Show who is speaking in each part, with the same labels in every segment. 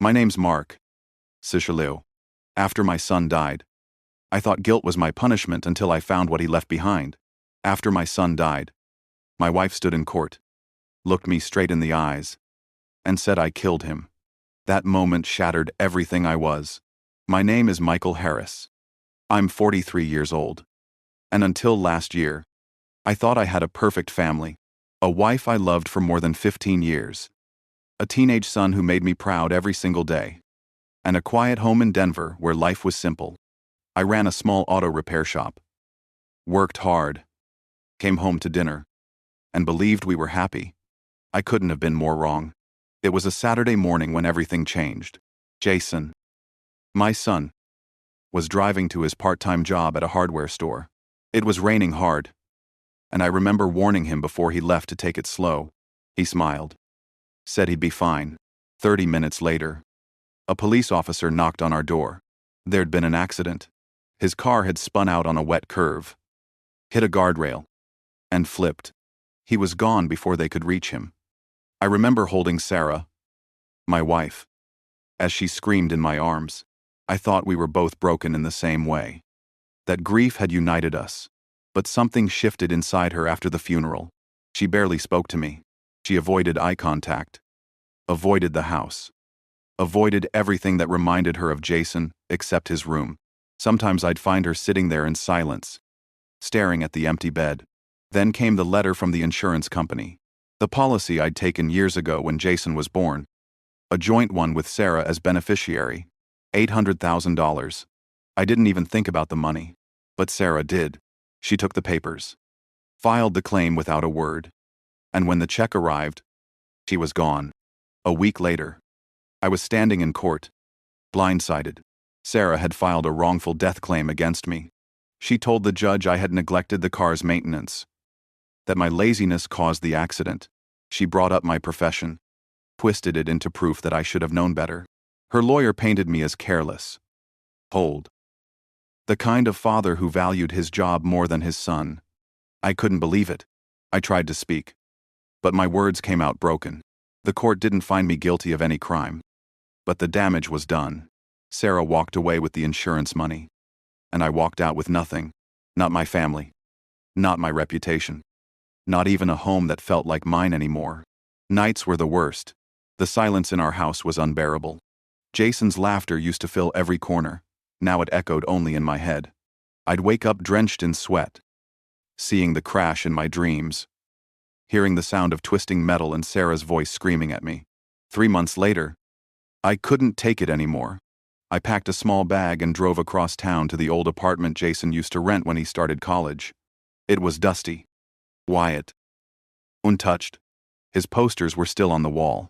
Speaker 1: My name's Mark. Sichelio. After my son died, I thought guilt was my punishment until I found what he left behind. After my son died, my wife stood in court, looked me straight in the eyes, and said I killed him. That moment shattered everything I was. My name is Michael Harris. I'm 43 years old. And until last year, I thought I had a perfect family, a wife I loved for more than 15 years, a teenage son who made me proud every single day, and a quiet home in Denver where life was simple. I ran a small auto repair shop, worked hard, came home to dinner, and believed we were happy. I couldn't have been more wrong. It was a Saturday morning when everything changed. Jason, my son, was driving to his part-time job at a hardware store. It was raining hard, and I remember warning him before he left to take it slow. He smiled, said he'd be fine. 30 minutes later, a police officer knocked on our door. There'd been an accident. His car had spun out on a wet curve, hit a guardrail, and flipped. He was gone before they could reach him. I remember holding Sarah, my wife, as she screamed in my arms. I thought we were both broken in the same way. That grief had united us, but something shifted inside her after the funeral. She barely spoke to me. She avoided eye contact, avoided the house, avoided everything that reminded her of Jason except his room. Sometimes I'd find her sitting there in silence, staring at the empty bed. Then came the letter from the insurance company. The policy I'd taken years ago when Jason was born. A joint one with Sarah as beneficiary. $800,000. I didn't even think about the money. But Sarah did. She took the papers, filed the claim without a word. And when the check arrived, she was gone. A week later, I was standing in court, blindsided. Sarah had filed a wrongful death claim against me. She told the judge I had neglected the car's maintenance, that my laziness caused the accident. She brought up my profession, twisted it into proof that I should have known better. Her lawyer painted me as careless, cold, the kind of father who valued his job more than his son. I couldn't believe it. I tried to speak, but my words came out broken. The court didn't find me guilty of any crime, but the damage was done. Sarah walked away with the insurance money, and I walked out with nothing. Not my family, not my reputation, not even a home that felt like mine anymore. Nights were the worst. The silence in our house was unbearable. Jason's laughter used to fill every corner. Now it echoed only in my head. I'd wake up drenched in sweat, seeing the crash in my dreams, hearing the sound of twisting metal and Sarah's voice screaming at me. 3 months later, I couldn't take it anymore. I packed a small bag and drove across town to the old apartment Jason used to rent when he started college. It was dusty, quiet, untouched. His posters were still on the wall,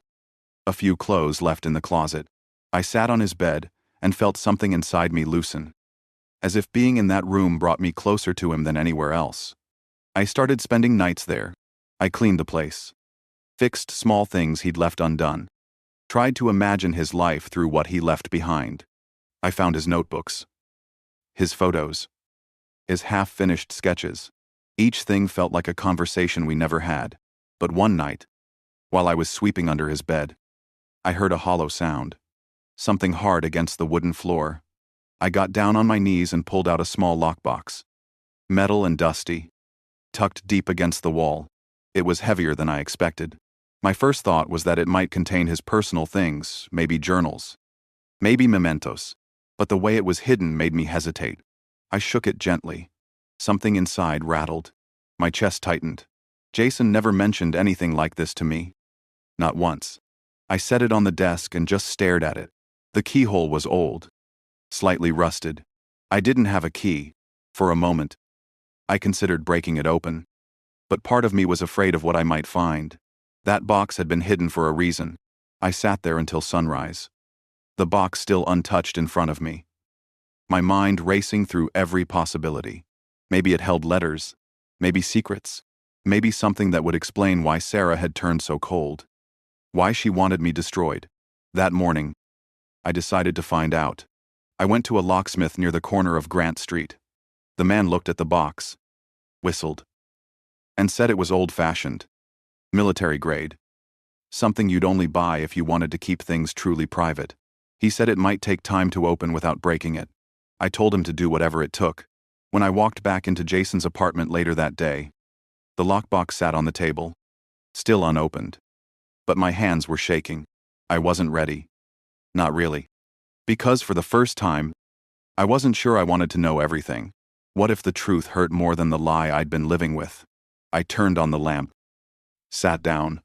Speaker 1: a few clothes left in the closet. I sat on his bed and felt something inside me loosen, as if being in that room brought me closer to him than anywhere else. I started spending nights there. I cleaned the place, fixed small things he'd left undone, tried to imagine his life through what he left behind. I found his notebooks, his photos, his half-finished sketches. Each thing felt like a conversation we never had. But one night, while I was sweeping under his bed, I heard a hollow sound, something hard against the wooden floor. I got down on my knees and pulled out a small lockbox, metal and dusty, tucked deep against the wall. It was heavier than I expected. My first thought was that it might contain his personal things, maybe journals, maybe mementos. But the way it was hidden made me hesitate. I shook it gently. Something inside rattled. My chest tightened. Jason never mentioned anything like this to me. Not once. I set it on the desk and just stared at it. The keyhole was old, slightly rusted. I didn't have a key. For a moment, I considered breaking it open. But part of me was afraid of what I might find. That box had been hidden for a reason. I sat there until sunrise, the box still untouched in front of me, my mind racing through every possibility. Maybe it held letters, maybe secrets, maybe something that would explain why Sarah had turned so cold, why she wanted me destroyed. That morning, I decided to find out. I went to a locksmith near the corner of Grant Street. The man looked at the box, whistled, and said it was old-fashioned, military grade, something you'd only buy if you wanted to keep things truly private. He said it might take time to open without breaking it. I told him to do whatever it took. When I walked back into Jason's apartment later that day, the lockbox sat on the table, still unopened. But my hands were shaking. I wasn't ready. Not really. Because for the first time, I wasn't sure I wanted to know everything. What if the truth hurt more than the lie I'd been living with? I turned on the lamp, sat down,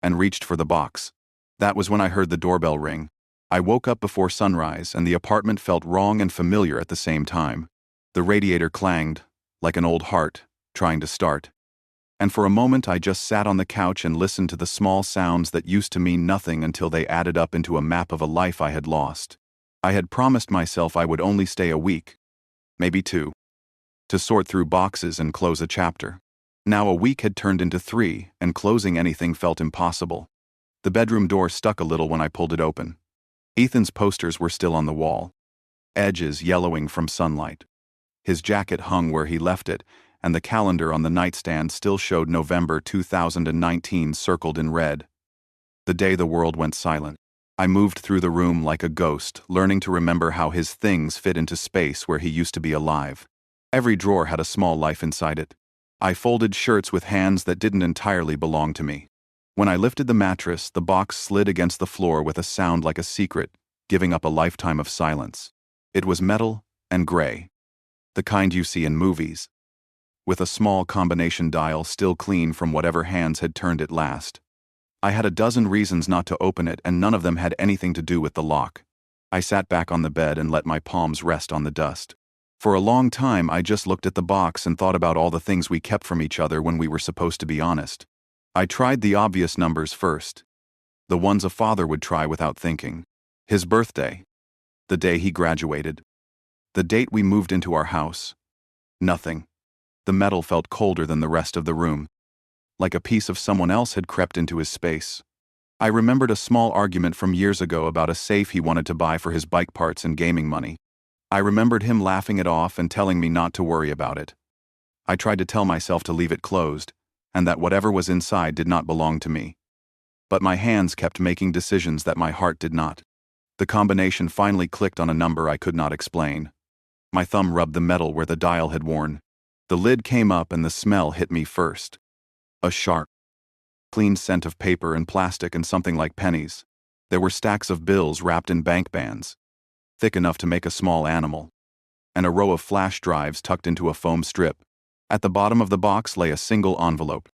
Speaker 1: and reached for the box. That was when I heard the doorbell ring. I woke up before sunrise, and the apartment felt wrong and familiar at the same time. The radiator clanged, like an old heart, trying to start. And for a moment I just sat on the couch and listened to the small sounds that used to mean nothing until they added up into a map of a life I had lost. I had promised myself I would only stay a week, maybe 2, to sort through boxes and close a chapter. Now a week had turned into 3, and closing anything felt impossible. The bedroom door stuck a little when I pulled it open. Ethan's posters were still on the wall, edges yellowing from sunlight. His jacket hung where he left it, and the calendar on the nightstand still showed November 2019 circled in red. The day the world went silent. I moved through the room like a ghost, learning to remember how his things fit into space where he used to be alive. Every drawer had a small life inside it. I folded shirts with hands that didn't entirely belong to me. When I lifted the mattress, the box slid against the floor with a sound like a secret, giving up a lifetime of silence. It was metal and gray, the kind you see in movies, with a small combination dial still clean from whatever hands had turned it last. I had a dozen reasons not to open it, and none of them had anything to do with the lock. I sat back on the bed and let my palms rest on the dust. For a long time, I just looked at the box and thought about all the things we kept from each other when we were supposed to be honest. I tried the obvious numbers first, the ones a father would try without thinking. His birthday, the day he graduated, the date we moved into our house. Nothing. The metal felt colder than the rest of the room, like a piece of someone else had crept into his space. I remembered a small argument from years ago about a safe he wanted to buy for his bike parts and gaming money. I remembered him laughing it off and telling me not to worry about it. I tried to tell myself to leave it closed, and that whatever was inside did not belong to me. But my hands kept making decisions that my heart did not. The combination finally clicked on a number I could not explain. My thumb rubbed the metal where the dial had worn. The lid came up and the smell hit me first. A sharp, clean scent of paper and plastic and something like pennies. There were stacks of bills wrapped in bank bands, thick enough to make a small animal, and a row of flash drives tucked into a foam strip. At the bottom of the box lay a single envelope,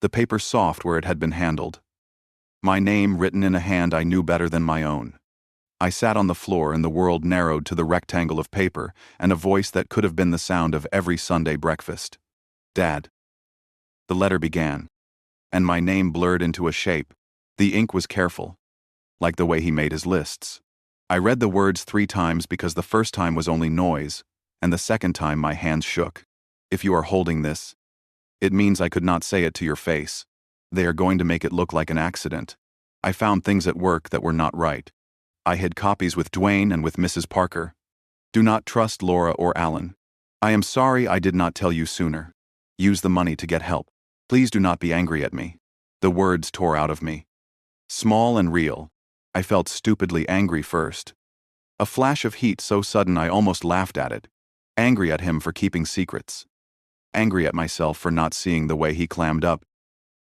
Speaker 1: the paper soft where it had been handled. My name written in a hand I knew better than my own. I sat on the floor and the world narrowed to the rectangle of paper and a voice that could have been the sound of every Sunday breakfast. Dad. The letter began, and my name blurred into a shape. The ink was careful, like the way he made his lists. I read the words 3 times because the first time was only noise, and the second time my hands shook. If you are holding this, it means I could not say it to your face. They are going to make it look like an accident. I found things at work that were not right. I hid copies with Dwayne and with Mrs. Parker. Do not trust Laura or Alan. I am sorry I did not tell you sooner. Use the money to get help. Please do not be angry at me. The words tore out of me. Small and real. I felt stupidly angry first. A flash of heat so sudden I almost laughed at it. Angry at him for keeping secrets. Angry at myself for not seeing the way he clammed up.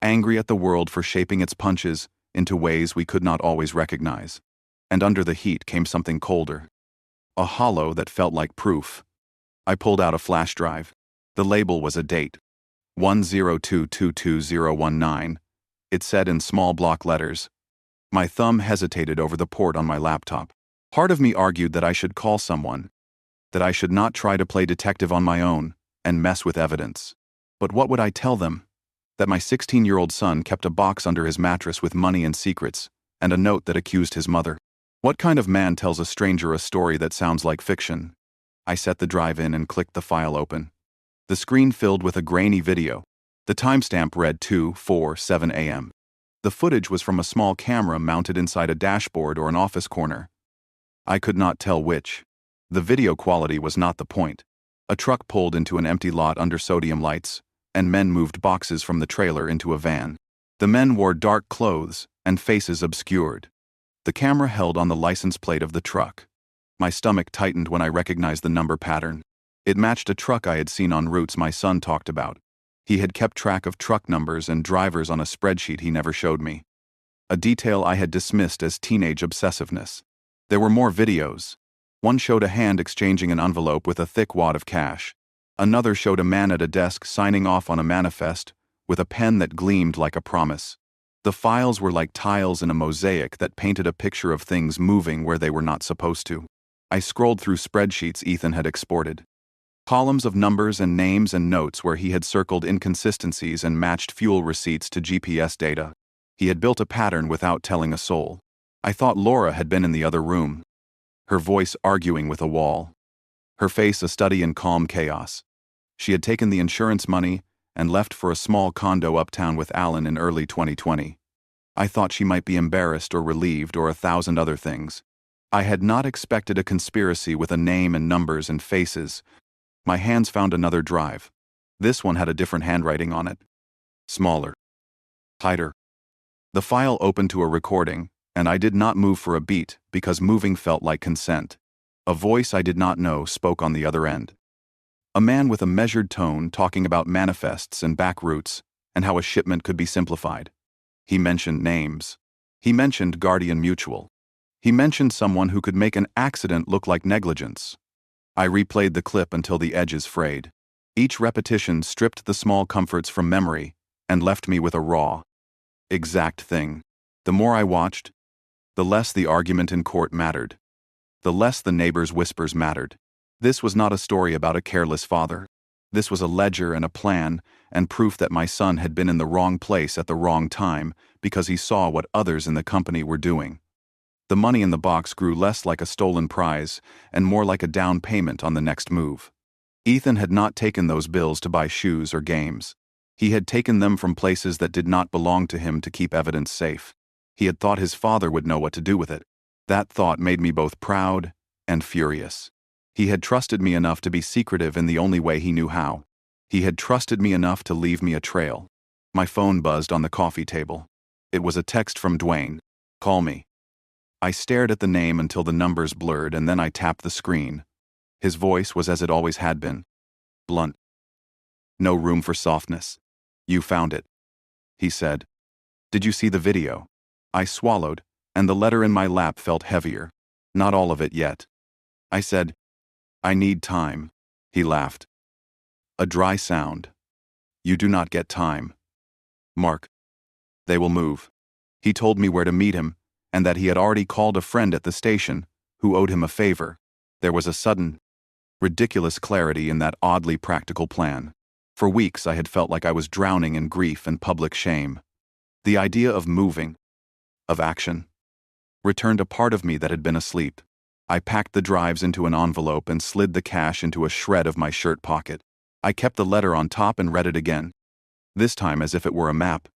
Speaker 1: Angry at the world for shaping its punches into ways we could not always recognize. And under the heat came something colder. A hollow that felt like proof. I pulled out a flash drive. The label was a date. 102222019. It said in small block letters. My thumb hesitated over the port on my laptop. Part of me argued that I should call someone, that I should not try to play detective on my own and mess with evidence. But what would I tell them? That my 16-year-old son kept a box under his mattress with money and secrets, and a note that accused his mother. What kind of man tells a stranger a story that sounds like fiction? I set the drive in and clicked the file open. The screen filled with a grainy video. The timestamp read 2:47 a.m. The footage was from a small camera mounted inside a dashboard or an office corner. I could not tell which. The video quality was not the point. A truck pulled into an empty lot under sodium lights, and men moved boxes from the trailer into a van. The men wore dark clothes and faces obscured. The camera held on the license plate of the truck. My stomach tightened when I recognized the number pattern. It matched a truck I had seen on routes my son talked about. He had kept track of truck numbers and drivers on a spreadsheet he never showed me. A detail I had dismissed as teenage obsessiveness. There were more videos. One showed a hand exchanging an envelope with a thick wad of cash. Another showed a man at a desk signing off on a manifest with a pen that gleamed like a promise. The files were like tiles in a mosaic that painted a picture of things moving where they were not supposed to. I scrolled through spreadsheets Ethan had exported. Columns of numbers and names and notes where he had circled inconsistencies and matched fuel receipts to GPS data. He had built a pattern without telling a soul. I thought Laura had been in the other room, her voice arguing with a wall, her face a study in calm chaos. She had taken the insurance money and left for a small condo uptown with Alan in early 2020. I thought she might be embarrassed or relieved or 1,000 other things. I had not expected a conspiracy with a name and numbers and faces. My hands found another drive. This one had a different handwriting on it. Smaller. Tighter. The file opened to a recording, and I did not move for a beat because moving felt like consent. A voice I did not know spoke on the other end. A man with a measured tone talking about manifests and back routes and how a shipment could be simplified. He mentioned names. He mentioned Guardian Mutual. He mentioned someone who could make an accident look like negligence. I replayed the clip until the edges frayed. Each repetition stripped the small comforts from memory and left me with a raw, exact thing. The more I watched, the less the argument in court mattered. The less the neighbors' whispers mattered. This was not a story about a careless father. This was a ledger and a plan and proof that my son had been in the wrong place at the wrong time because he saw what others in the company were doing. The money in the box grew less like a stolen prize and more like a down payment on the next move. Ethan had not taken those bills to buy shoes or games. He had taken them from places that did not belong to him to keep evidence safe. He had thought his father would know what to do with it. That thought made me both proud and furious. He had trusted me enough to be secretive in the only way he knew how. He had trusted me enough to leave me a trail. My phone buzzed on the coffee table. It was a text from Dwayne. "Call me." I stared at the name until the numbers blurred and then I tapped the screen. His voice was as it always had been. Blunt. No room for softness. "You found it," he said. "Did you see the video?" I swallowed, and the letter in my lap felt heavier. Not all of it yet. I said, "I need time." He laughed. A dry sound. "You do not get time. Mark. They will move." He told me where to meet him, and that he had already called a friend at the station, who owed him a favor. There was a sudden, ridiculous clarity in that oddly practical plan. For weeks I had felt like I was drowning in grief and public shame. The idea of moving, of action, returned a part of me that had been asleep. I packed the drives into an envelope and slid the cash into a shred of my shirt pocket. I kept the letter on top and read it again, this time as if it were a map.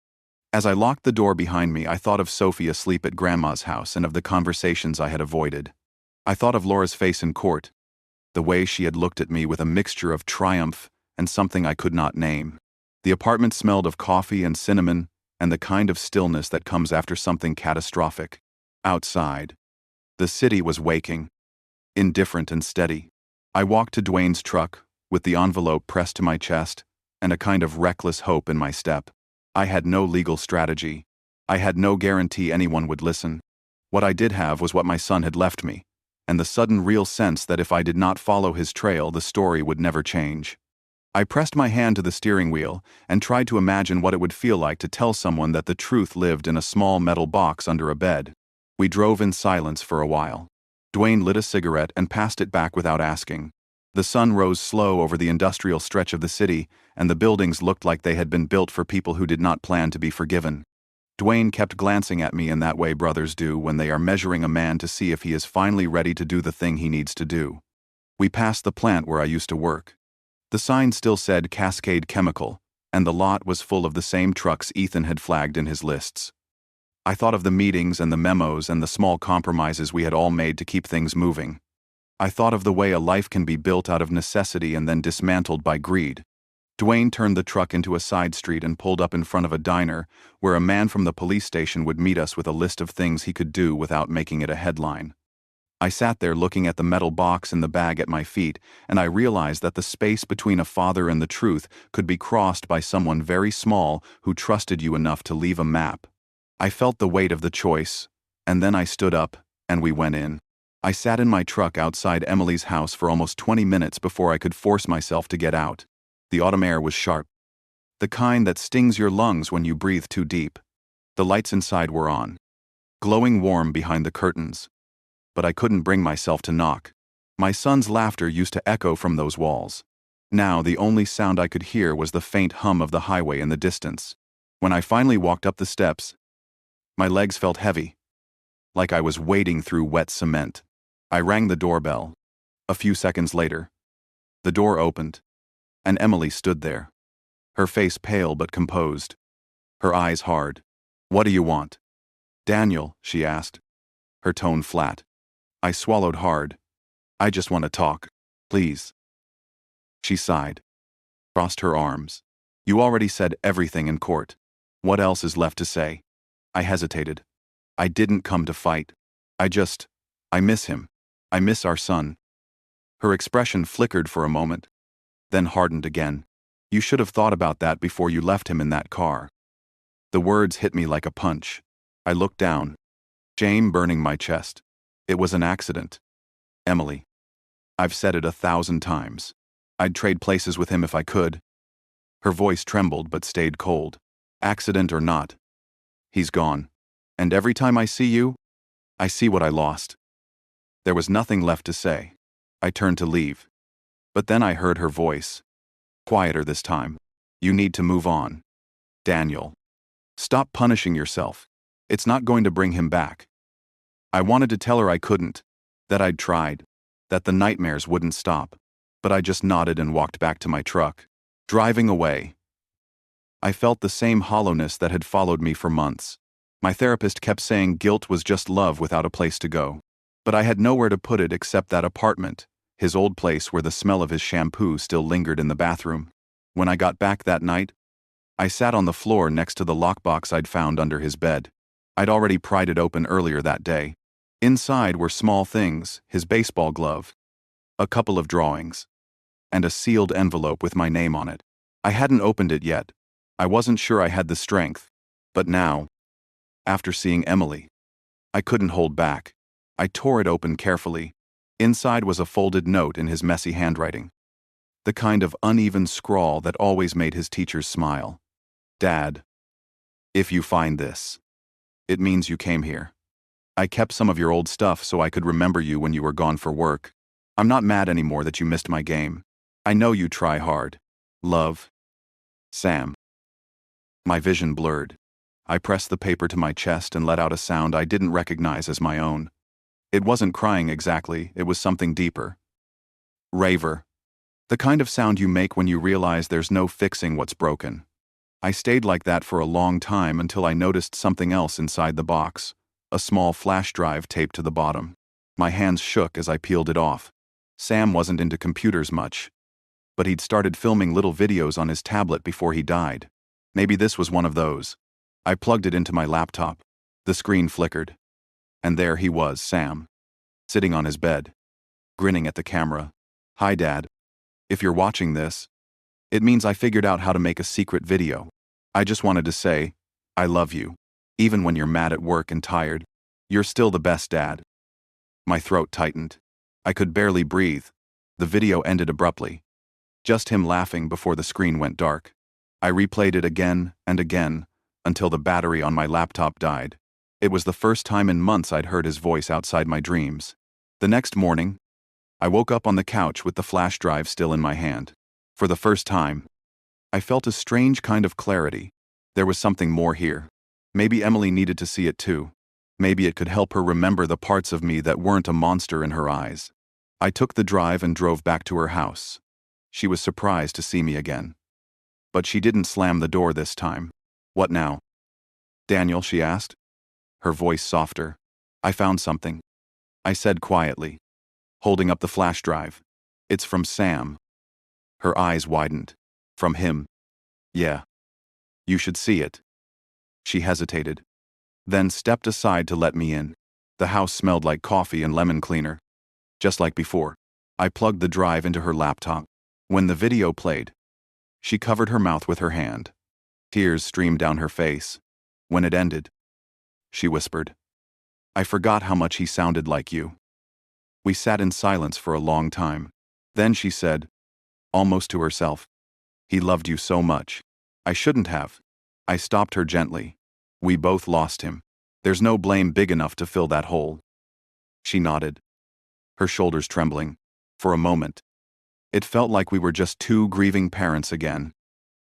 Speaker 1: As I locked the door behind me, I thought of Sophie asleep at Grandma's house and of the conversations I had avoided. I thought of Laura's face in court, the way she had looked at me with a mixture of triumph and something I could not name. The apartment smelled of coffee and cinnamon and the kind of stillness that comes after something catastrophic. Outside, the city was waking, indifferent and steady. I walked to Dwayne's truck, with the envelope pressed to my chest, and a kind of reckless hope in my step. I had no legal strategy. I had no guarantee anyone would listen. What I did have was what my son had left me, and the sudden real sense that if I did not follow his trail, the story would never change. I pressed my hand to the steering wheel and tried to imagine what it would feel like to tell someone that the truth lived in a small metal box under a bed. We drove in silence for a while. Dwayne lit a cigarette and passed it back without asking. The sun rose slow over the industrial stretch of the city, and the buildings looked like they had been built for people who did not plan to be forgiven. Dwayne kept glancing at me in that way brothers do when they are measuring a man to see if he is finally ready to do the thing he needs to do. We passed the plant where I used to work. The sign still said Cascade Chemical, and the lot was full of the same trucks Ethan had flagged in his lists. I thought of the meetings and the memos and the small compromises we had all made to keep things moving. I thought of the way a life can be built out of necessity and then dismantled by greed. Dwayne turned the truck into a side street and pulled up in front of a diner where a man from the police station would meet us with a list of things he could do without making it a headline. I sat there looking at the metal box in the bag at my feet, and I realized that the space between a father and the truth could be crossed by someone very small who trusted you enough to leave a map. I felt the weight of the choice, and then I stood up, and we went in. I sat in my truck outside Emily's house for almost 20 minutes before I could force myself to get out. The autumn air was sharp, the kind that stings your lungs when you breathe too deep. The lights inside were on, glowing warm behind the curtains. But I couldn't bring myself to knock. My son's laughter used to echo from those walls. Now the only sound I could hear was the faint hum of the highway in the distance. When I finally walked up the steps, my legs felt heavy, like I was wading through wet cement. I rang the doorbell. A few seconds later, the door opened, and Emily stood there, her face pale but composed, her eyes hard. "What do you want?" "Daniel," she asked, her tone flat. I swallowed hard. "I just want to talk. Please." She sighed, crossed her arms. "You already said everything in court. What else is left to say?" I hesitated. "I didn't come to fight. I miss him. I miss our son." Her expression flickered for a moment, then hardened again. "You should have thought about that before you left him in that car." The words hit me like a punch. I looked down, shame burning my chest. It was an accident. Emily. I've said it 1,000 times. I'd trade places with him if I could. Her voice trembled but stayed cold. Accident or not, he's gone. And every time I see you, I see what I lost. There was nothing left to say. I turned to leave. But then I heard her voice, quieter this time. "You need to move on. Daniel. Stop punishing yourself. It's not going to bring him back." I wanted to tell her I couldn't, that I'd tried, that the nightmares wouldn't stop, but I just nodded and walked back to my truck. Driving away, I felt the same hollowness that had followed me for months. My therapist kept saying guilt was just love without a place to go. But I had nowhere to put it except that apartment, his old place where the smell of his shampoo still lingered in the bathroom. When I got back that night, I sat on the floor next to the lockbox I'd found under his bed. I'd already pried it open earlier that day. Inside were small things, his baseball glove, a couple of drawings, and a sealed envelope with my name on it. I hadn't opened it yet. I wasn't sure I had the strength. But now, after seeing Emily, I couldn't hold back. I tore it open carefully. Inside was a folded note in his messy handwriting, the kind of uneven scrawl that always made his teachers smile. "Dad, if you find this, it means you came here. I kept some of your old stuff so I could remember you when you were gone for work. I'm not mad anymore that you missed my game. I know you try hard. Love, Sam." My vision blurred. I pressed the paper to my chest and let out a sound I didn't recognize as my own. It wasn't crying exactly, it was something deeper. Raver. The kind of sound you make when you realize there's no fixing what's broken. I stayed like that for a long time until I noticed something else inside the box. A small flash drive taped to the bottom. My hands shook as I peeled it off. Sam wasn't into computers much, but he'd started filming little videos on his tablet before he died. Maybe this was one of those. I plugged it into my laptop. The screen flickered. And there he was, Sam, sitting on his bed, grinning at the camera. "Hi, Dad. If you're watching this, it means I figured out how to make a secret video. I just wanted to say, I love you. Even when you're mad at work and tired, you're still the best dad." My throat tightened. I could barely breathe. The video ended abruptly. Just him laughing before the screen went dark. I replayed it again and again until the battery on my laptop died. It was the first time in months I'd heard his voice outside my dreams. The next morning, I woke up on the couch with the flash drive still in my hand. For the first time, I felt a strange kind of clarity. There was something more here. Maybe Emily needed to see it too. Maybe it could help her remember the parts of me that weren't a monster in her eyes. I took the drive and drove back to her house. She was surprised to see me again. But she didn't slam the door this time. "What now?" "Daniel," she asked, her voice softer. "I found something," I said quietly, holding up the flash drive. "It's from Sam." Her eyes widened. From him. Yeah. You should see it. She hesitated, then stepped aside to let me in. The house smelled like coffee and lemon cleaner. Just like before, I plugged the drive into her laptop. When the video played, she covered her mouth with her hand. Tears streamed down her face. When it ended, she whispered, "I forgot how much he sounded like you." We sat in silence for a long time. Then she said, almost to herself, "He loved you so much. I shouldn't have." I stopped her gently. "We both lost him. There's no blame big enough to fill that hole." She nodded, her shoulders trembling. For a moment, it felt like we were just two grieving parents again,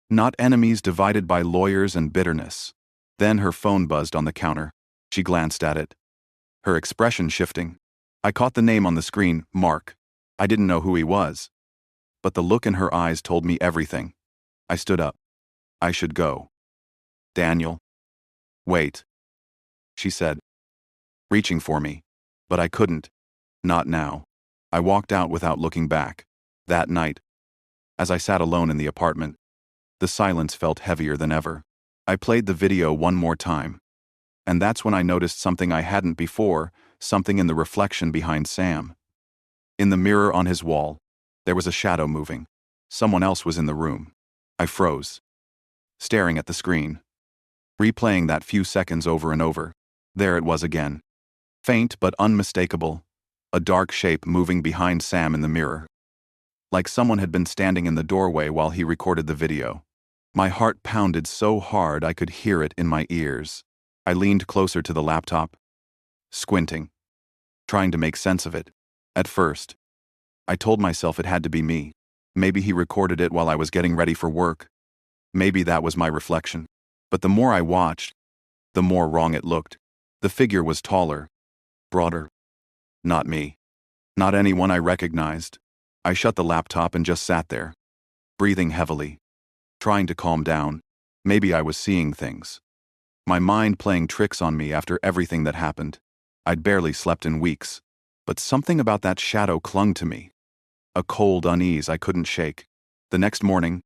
Speaker 1: not enemies divided by lawyers and bitterness. Then her phone buzzed on the counter. She glanced at it, her expression shifting. I caught the name on the screen, Mark. I didn't know who he was, but the look in her eyes told me everything. I stood up. I should go. "Daniel." "Wait," she said, reaching for me. But I couldn't. Not now. I walked out without looking back. That night, as I sat alone in the apartment, the silence felt heavier than ever. I played the video one more time. And that's when I noticed something I hadn't before, something in the reflection behind Sam. In the mirror on his wall, there was a shadow moving. Someone else was in the room. I froze, staring at the screen, replaying that few seconds over and over. There it was again. Faint but unmistakable, a dark shape moving behind Sam in the mirror. Like someone had been standing in the doorway while he recorded the video. My heart pounded so hard I could hear it in my ears. I leaned closer to the laptop, squinting, trying to make sense of it. At first, I told myself it had to be me. Maybe he recorded it while I was getting ready for work. Maybe that was my reflection. But the more I watched, the more wrong it looked. The figure was taller, broader. Not me. Not anyone I recognized. I shut the laptop and just sat there, breathing heavily, trying to calm down. Maybe I was seeing things. My mind playing tricks on me after everything that happened. I'd barely slept in weeks, but something about that shadow clung to me. A cold unease I couldn't shake. The next morning,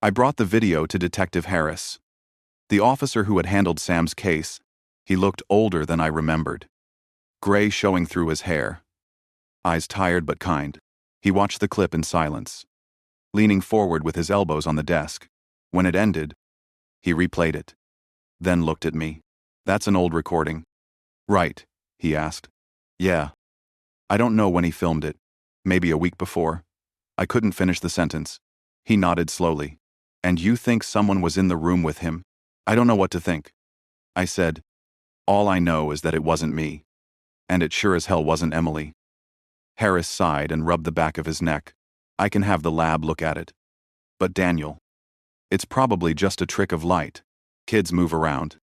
Speaker 1: I brought the video to Detective Harris, the officer who had handled Sam's case. He looked older than I remembered. Gray showing through his hair. Eyes tired but kind. He watched the clip in silence, leaning forward with his elbows on the desk. When it ended, he replayed it, then looked at me. "That's an old recording." "Right," he asked. "Yeah. I don't know when he filmed it. Maybe a week before." I couldn't finish the sentence. He nodded slowly. "And you think someone was in the room with him?" "I don't know what to think," I said. "All I know is that it wasn't me. And it sure as hell wasn't Emily." Harris sighed and rubbed the back of his neck. "I can have the lab look at it." "But Daniel, it's probably just a trick of light. Kids move around.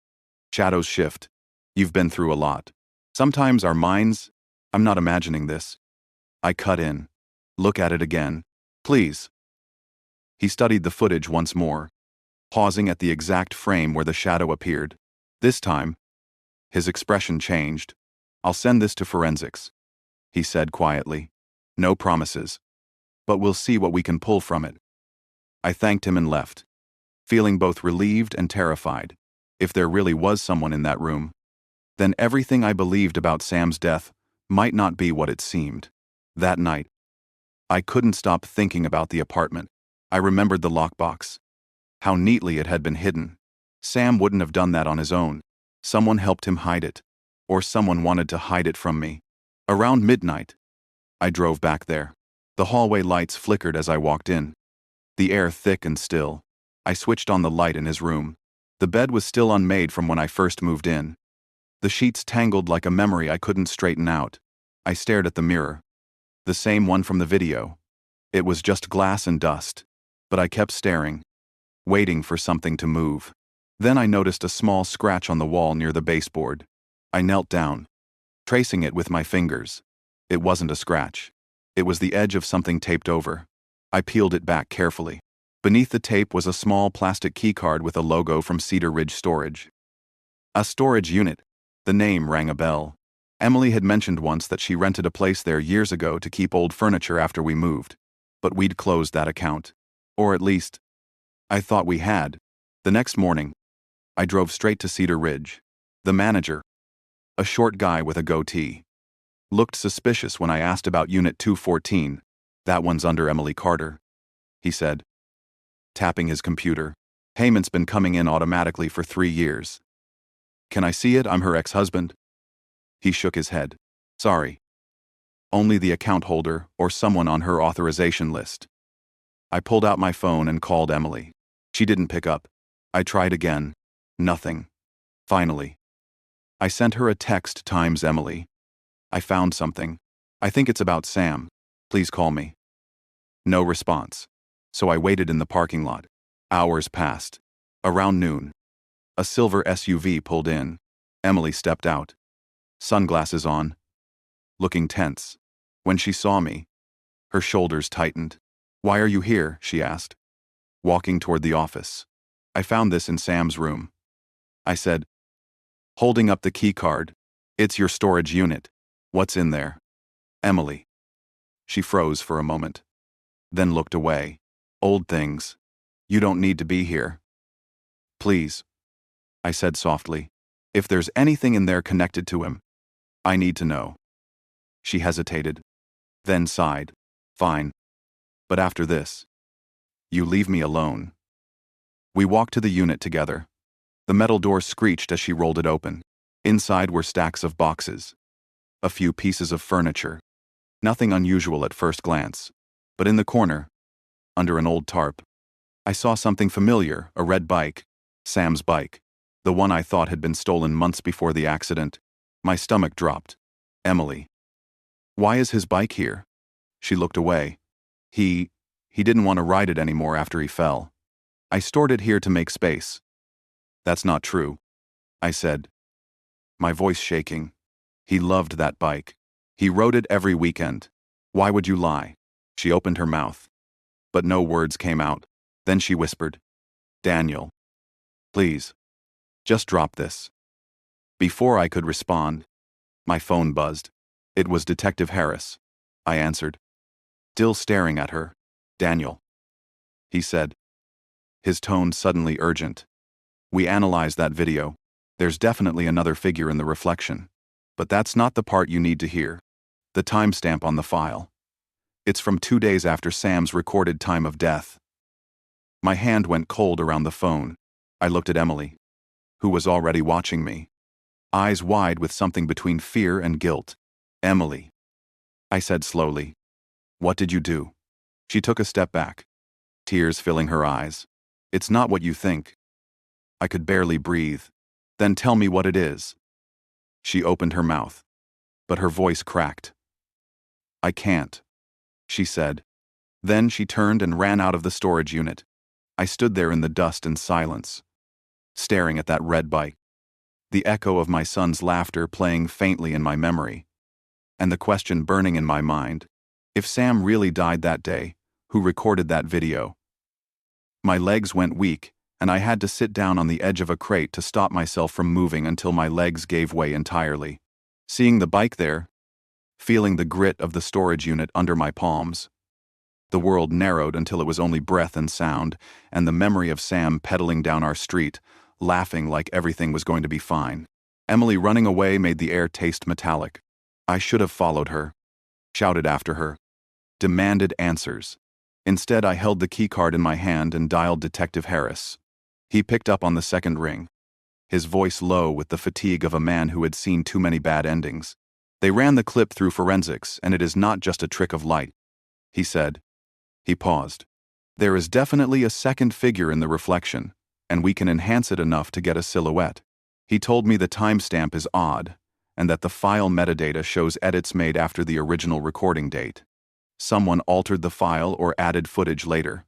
Speaker 1: Shadows shift. You've been through a lot. Sometimes our minds, I'm not imagining this." I cut in. "Look at it again, please." He studied the footage once more, pausing at the exact frame where the shadow appeared. This time, his expression changed. "I'll send this to forensics," he said quietly. "No promises. But we'll see what we can pull from it." I thanked him and left, feeling both relieved and terrified. If there really was someone in that room, then everything I believed about Sam's death might not be what it seemed. That night, I couldn't stop thinking about the apartment. I remembered the lockbox, how neatly it had been hidden. Sam wouldn't have done that on his own. Someone helped him hide it, or someone wanted to hide it from me. Around midnight, I drove back there. The hallway lights flickered as I walked in, the air thick and still. I switched on the light in his room. The bed was still unmade from when I first moved in. The sheets tangled like a memory I couldn't straighten out. I stared at the mirror, the same one from the video. It was just glass and dust, but I kept staring, waiting for something to move. Then I noticed a small scratch on the wall near the baseboard. I knelt down, tracing it with my fingers. It wasn't a scratch. It was the edge of something taped over. I peeled it back carefully. Beneath the tape was a small plastic keycard with a logo from Cedar Ridge Storage. A storage unit. The name rang a bell. Emily had mentioned once that she rented a place there years ago to keep old furniture after we moved. But we'd closed that account. Or at least, I thought we had. The next morning, I drove straight to Cedar Ridge. The manager, a short guy with a goatee, looked suspicious when I asked about Unit 214. That one's under Emily Carter, he said, tapping his computer. Payment's been coming in automatically for 3 years. Can I see it? I'm her ex-husband. He shook his head. Sorry. Only the account holder or someone on her authorization list. I pulled out my phone and called Emily. She didn't pick up. I tried again. Nothing. Finally, I sent her a text times Emily. I found something. I think it's about Sam. Please call me. No response. So I waited in the parking lot. Hours passed. Around noon, a silver SUV pulled in. Emily stepped out, sunglasses on, looking tense. When she saw me, her shoulders tightened. Why are you here? She asked, walking toward the office. I found this in Sam's room. I said, holding up the key card. It's your storage unit. What's in there? Emily. She froze for a moment, then looked away. Old things. You don't need to be here. Please, I said softly. If there's anything in there connected to him, I need to know. She hesitated, then sighed. Fine. But after this, you leave me alone. We walked to the unit together. The metal door screeched as she rolled it open. Inside were stacks of boxes, a few pieces of furniture. Nothing unusual at first glance. But in the corner, under an old tarp, I saw something familiar, a red bike. Sam's bike. The one I thought had been stolen months before the accident. My stomach dropped. Emily. Why is his bike here? She looked away. He didn't want to ride it anymore after he fell. I stored it here to make space. That's not true, I said, my voice shaking. He loved that bike. He rode it every weekend. Why would you lie? She opened her mouth, but no words came out. Then she whispered, Daniel, please, just drop this. Before I could respond, my phone buzzed. It was Detective Harris. I answered, still staring at her. Daniel, he said, his tone suddenly urgent. We analyzed that video. There's definitely another figure in the reflection. But that's not the part you need to hear. The timestamp on the file. It's from 2 days after Sam's recorded time of death. My hand went cold around the phone. I looked at Emily, who was already watching me, eyes wide with something between fear and guilt. Emily, I said slowly, what did you do? She took a step back, tears filling her eyes. It's not what you think. I could barely breathe. Then tell me what it is. She opened her mouth, but her voice cracked. I can't, she said. Then she turned and ran out of the storage unit. I stood there in the dust and silence, staring at that red bike, the echo of my son's laughter playing faintly in my memory, and the question burning in my mind, if Sam really died that day, who recorded that video? My legs went weak, and I had to sit down on the edge of a crate to stop myself from moving until my legs gave way entirely. Seeing the bike there, feeling the grit of the storage unit under my palms, the world narrowed until it was only breath and sound, and the memory of Sam pedaling down our street, laughing like everything was going to be fine. Emily running away made the air taste metallic. I should have followed her, shouted after her, demanded answers. Instead, I held the keycard in my hand and dialed Detective Harris. He picked up on the second ring, his voice low with the fatigue of a man who had seen too many bad endings. They ran the clip through forensics, and it is not just a trick of light, he said. He paused. There is definitely a second figure in the reflection, and we can enhance it enough to get a silhouette. He told me the timestamp is odd, and that the file metadata shows edits made after the original recording date. Someone altered the file or added footage later.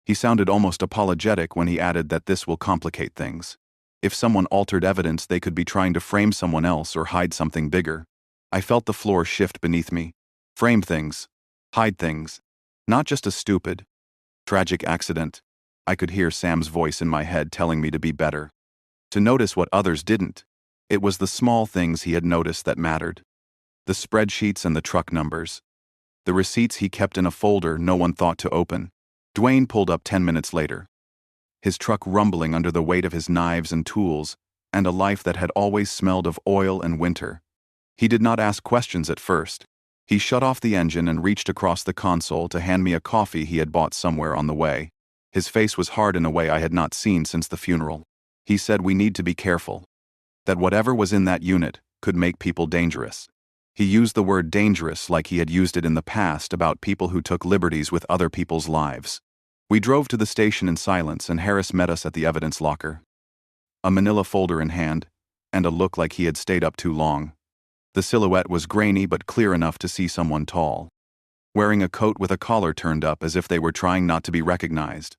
Speaker 1: He sounded almost apologetic when he added that this will complicate things. If someone altered evidence, they could be trying to frame someone else or hide something bigger. I felt the floor shift beneath me. Frame things. Hide things. Not just a stupid, tragic accident. I could hear Sam's voice in my head telling me to be better, to notice what others didn't. It was the small things he had noticed that mattered. The spreadsheets and the truck numbers. The receipts he kept in a folder no one thought to open. Dwayne pulled up 10 minutes later, his truck rumbling under the weight of his knives and tools, and a life that had always smelled of oil and winter. He did not ask questions at first. He shut off the engine and reached across the console to hand me a coffee he had bought somewhere on the way. His face was hard in a way I had not seen since the funeral. He said we need to be careful. That whatever was in that unit could make people dangerous. He used the word dangerous like he had used it in the past about people who took liberties with other people's lives. We drove to the station in silence, and Harris met us at the evidence locker. A manila folder in hand, and a look like he had stayed up too long. The silhouette was grainy but clear enough to see someone tall, wearing a coat with a collar turned up as if they were trying not to be recognized.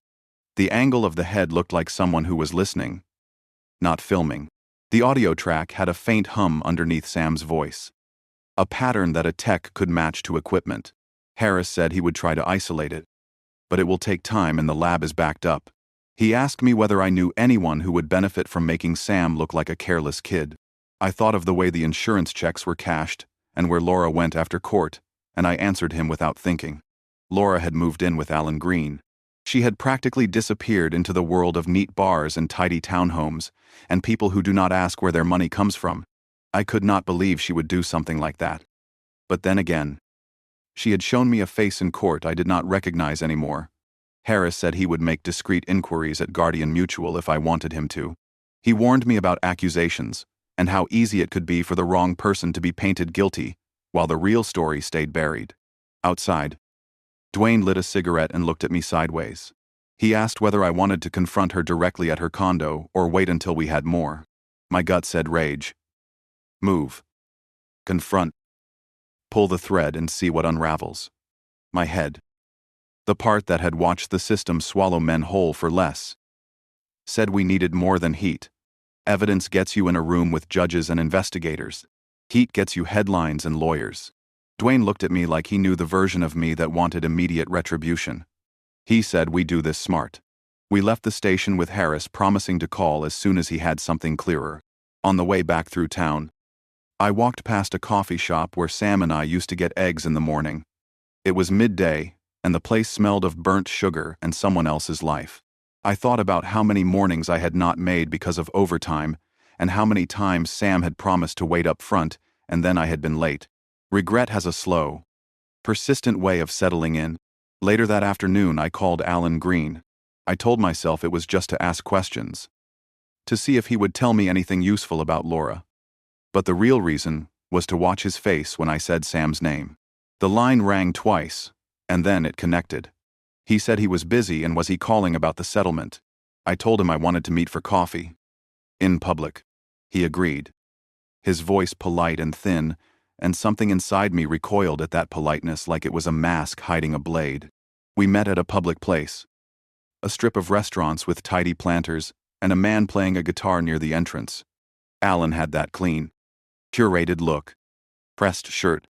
Speaker 1: The angle of the head looked like someone who was listening, not filming. The audio track had a faint hum underneath Sam's voice, a pattern that a tech could match to equipment. Harris said he would try to isolate it, but it will take time and the lab is backed up. He asked me whether I knew anyone who would benefit from making Sam look like a careless kid. I thought of the way the insurance checks were cashed and where Laura went after court, and I answered him without thinking. Laura had moved in with Alan Green. She had practically disappeared into the world of neat bars and tidy townhomes, and people who do not ask where their money comes from. I could not believe she would do something like that. But then again, she had shown me a face in court I did not recognize anymore. Harris said he would make discreet inquiries at Guardian Mutual if I wanted him to. He warned me about accusations, and how easy it could be for the wrong person to be painted guilty, while the real story stayed buried. Outside, Dwayne lit a cigarette and looked at me sideways. He asked whether I wanted to confront her directly at her condo or wait until we had more. My gut said rage. Move. Confront. Pull the thread and see what unravels. My head, the part that had watched the system swallow men whole for less, said we needed more than heat. Evidence gets you in a room with judges and investigators. Heat gets you headlines and lawyers. Dwayne looked at me like he knew the version of me that wanted immediate retribution. He said we do this smart. We left the station with Harris promising to call as soon as he had something clearer. On the way back through town, I walked past a coffee shop where Sam and I used to get eggs in the morning. It was midday, and the place smelled of burnt sugar and someone else's life. I thought about how many mornings I had not made because of overtime, and how many times Sam had promised to wait up front, and then I had been late. Regret has a slow, persistent way of settling in. Later that afternoon, I called Alan Green. I told myself it was just to ask questions, to see if he would tell me anything useful about Laura. But the real reason was to watch his face when I said Sam's name. The line rang twice, and then it connected. He said he was busy and was he calling about the settlement. I told him I wanted to meet for coffee. In public. He agreed. His voice polite and thin, and something inside me recoiled at that politeness like it was a mask hiding a blade. We met at a public place. A strip of restaurants with tidy planters, and a man playing a guitar near the entrance. Alan had that clean, curated look. Pressed shirt.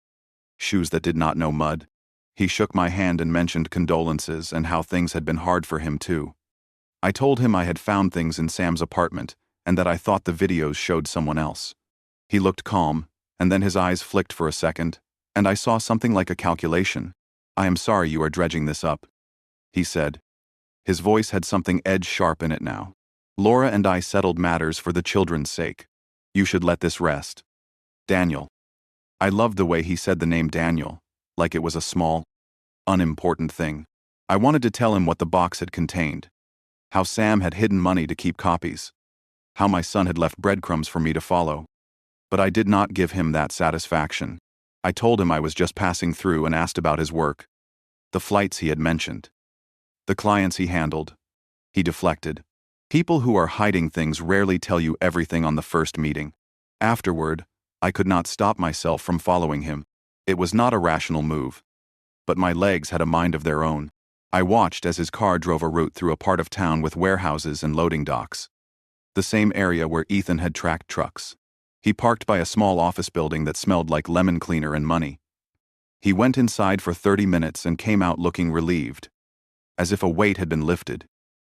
Speaker 1: Shoes that did not know mud. He shook my hand and mentioned condolences and how things had been hard for him too. I told him I had found things in Sam's apartment and that I thought the videos showed someone else. He looked calm, and then his eyes flicked for a second, and I saw something like a calculation. I am sorry you are dredging this up, he said. His voice had something edge-sharp in it now. Laura and I settled matters for the children's sake. You should let this rest. Daniel. I loved the way he said the name Daniel, like it was a small, unimportant thing. I wanted to tell him what the box had contained. How Sam had hidden money to keep copies. How my son had left breadcrumbs for me to follow. But I did not give him that satisfaction. I told him I was just passing through and asked about his work. The flights he had mentioned. The clients he handled. He deflected. People who are hiding things rarely tell you everything on the first meeting. Afterward, I could not stop myself from following him. It was not a rational move. But my legs had a mind of their own. I watched as his car drove a route through a part of town with warehouses and loading docks. The same area where Ethan had tracked trucks. He parked by a small office building that smelled like lemon cleaner and money. He went inside for 30 minutes and came out looking relieved, as if a weight had been lifted.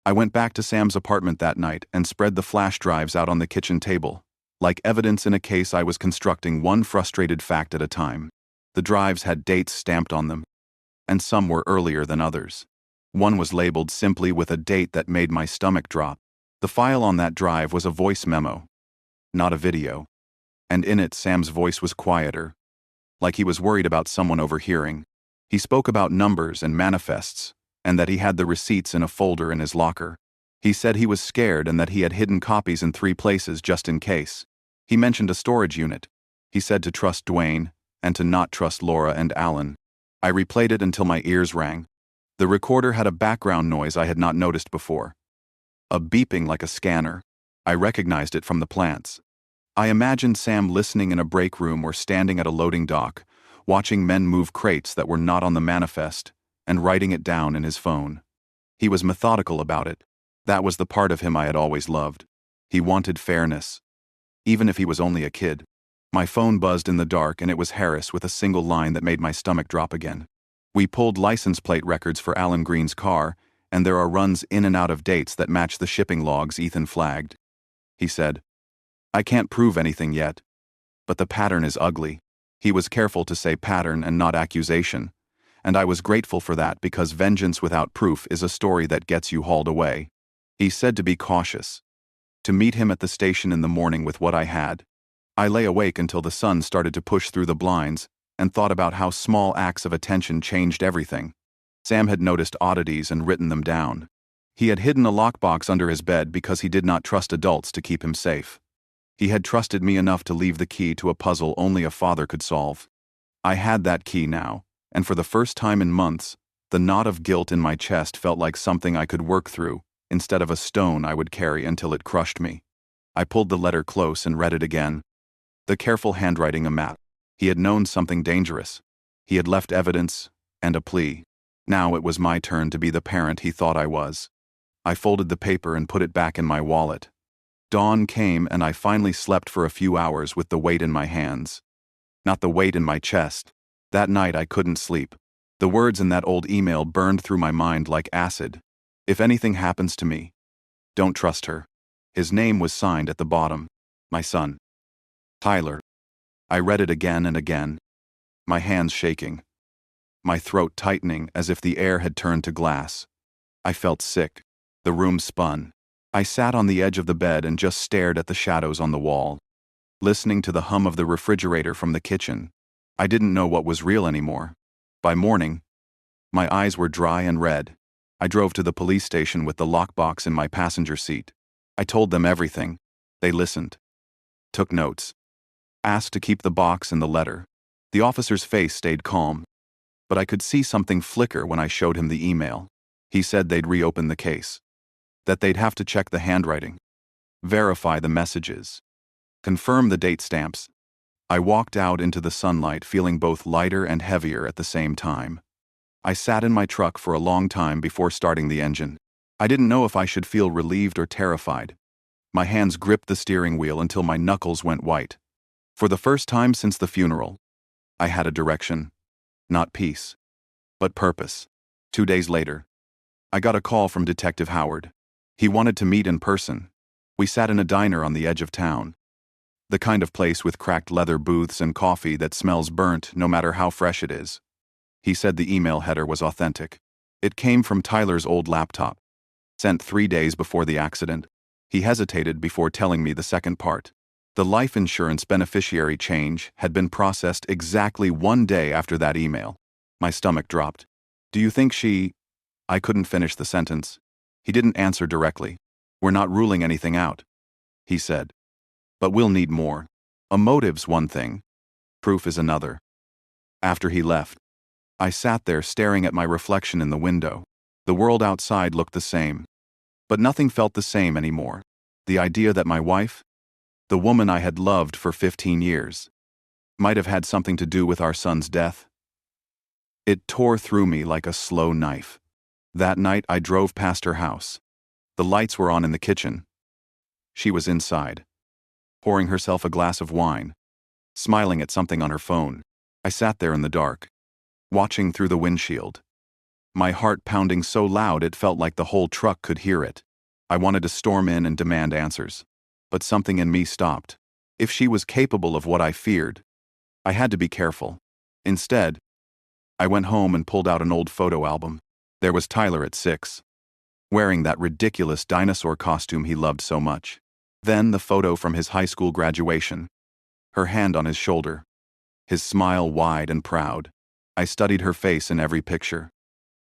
Speaker 1: I went back to Sam's apartment that night and spread the flash drives out on the kitchen table, like evidence in a case I was constructing one frustrated fact at a time. The drives had dates stamped on them, and some were earlier than others. One was labeled simply with a date that made my stomach drop. The file on that drive was a voice memo, not a video. And in it, Sam's voice was quieter, like he was worried about someone overhearing. He spoke about numbers and manifests, and that he had the receipts in a folder in his locker. He said he was scared and that he had hidden copies in 3 places just in case. He mentioned a storage unit. He said to trust Dwayne, and to not trust Laura and Alan. I replayed it until my ears rang. The recorder had a background noise I had not noticed before. A beeping like a scanner. I recognized it from the plants. I imagined Sam listening in a break room or standing at a loading dock, watching men move crates that were not on the manifest, and writing it down in his phone. He was methodical about it. That was the part of him I had always loved. He wanted fairness. Even if he was only a kid. My phone buzzed in the dark, and it was Harris with a single line that made my stomach drop again. We pulled license plate records for Alan Green's car, and there are runs in and out of dates that match the shipping logs Ethan flagged. He said, I can't prove anything yet, but the pattern is ugly. He was careful to say pattern and not accusation, and I was grateful for that because vengeance without proof is a story that gets you hauled away. He said to be cautious, to meet him at the station in the morning with what I had. I lay awake until the sun started to push through the blinds and thought about how small acts of attention changed everything. Sam had noticed oddities and written them down. He had hidden a lockbox under his bed because he did not trust adults to keep him safe. He had trusted me enough to leave the key to a puzzle only a father could solve. I had that key now, and for the first time in months, the knot of guilt in my chest felt like something I could work through, instead of a stone I would carry until it crushed me. I pulled the letter close and read it again. The careful handwriting a map. He had known something dangerous. He had left evidence and a plea. Now it was my turn to be the parent he thought I was. I folded the paper and put it back in my wallet. Dawn came and I finally slept for a few hours with the weight in my hands. Not the weight in my chest. That night I couldn't sleep. The words in that old email burned through my mind like acid. If anything happens to me, don't trust her. His name was signed at the bottom. My son. Tyler. I read it again and again. My hands shaking. My throat tightening as if the air had turned to glass. I felt sick. The room spun. I sat on the edge of the bed and just stared at the shadows on the wall, listening to the hum of the refrigerator from the kitchen. I didn't know what was real anymore. By morning, my eyes were dry and red. I drove to the police station with the lockbox in my passenger seat. I told them everything. They listened. Took notes. Asked to keep the box and the letter. The officer's face stayed calm, but I could see something flicker when I showed him the email. He said they'd reopen the case. That they'd have to check the handwriting, verify the messages, confirm the date stamps. I walked out into the sunlight feeling both lighter and heavier at the same time. I sat in my truck for a long time before starting the engine. I didn't know if I should feel relieved or terrified. My hands gripped the steering wheel until my knuckles went white. For the first time since the funeral, I had a direction. Not peace, but purpose. 2 days later, I got a call from Detective Howard. He wanted to meet in person. We sat in a diner on the edge of town. The kind of place with cracked leather booths and coffee that smells burnt no matter how fresh it is. He said the email header was authentic. It came from Tyler's old laptop, sent 3 days before the accident. He hesitated before telling me the second part. The life insurance beneficiary change had been processed exactly 1 day after that email. My stomach dropped. Do you think she... I couldn't finish the sentence. He didn't answer directly. We're not ruling anything out, he said. But we'll need more. A motive's one thing. Proof is another. After he left, I sat there staring at my reflection in the window. The world outside looked the same. But nothing felt the same anymore. The idea that my wife, the woman I had loved for 15 years, might have had something to do with our son's death. It tore through me like a slow knife. That night I drove past her house. The lights were on in the kitchen. She was inside, pouring herself a glass of wine, smiling at something on her phone. I sat there in the dark, watching through the windshield. My heart pounding so loud it felt like the whole truck could hear it. I wanted to storm in and demand answers, but something in me stopped. If she was capable of what I feared, I had to be careful. Instead, I went home and pulled out an old photo album. There was Tyler at 6, wearing that ridiculous dinosaur costume he loved so much. Then the photo from his high school graduation, her hand on his shoulder, his smile wide and proud. I studied her face in every picture,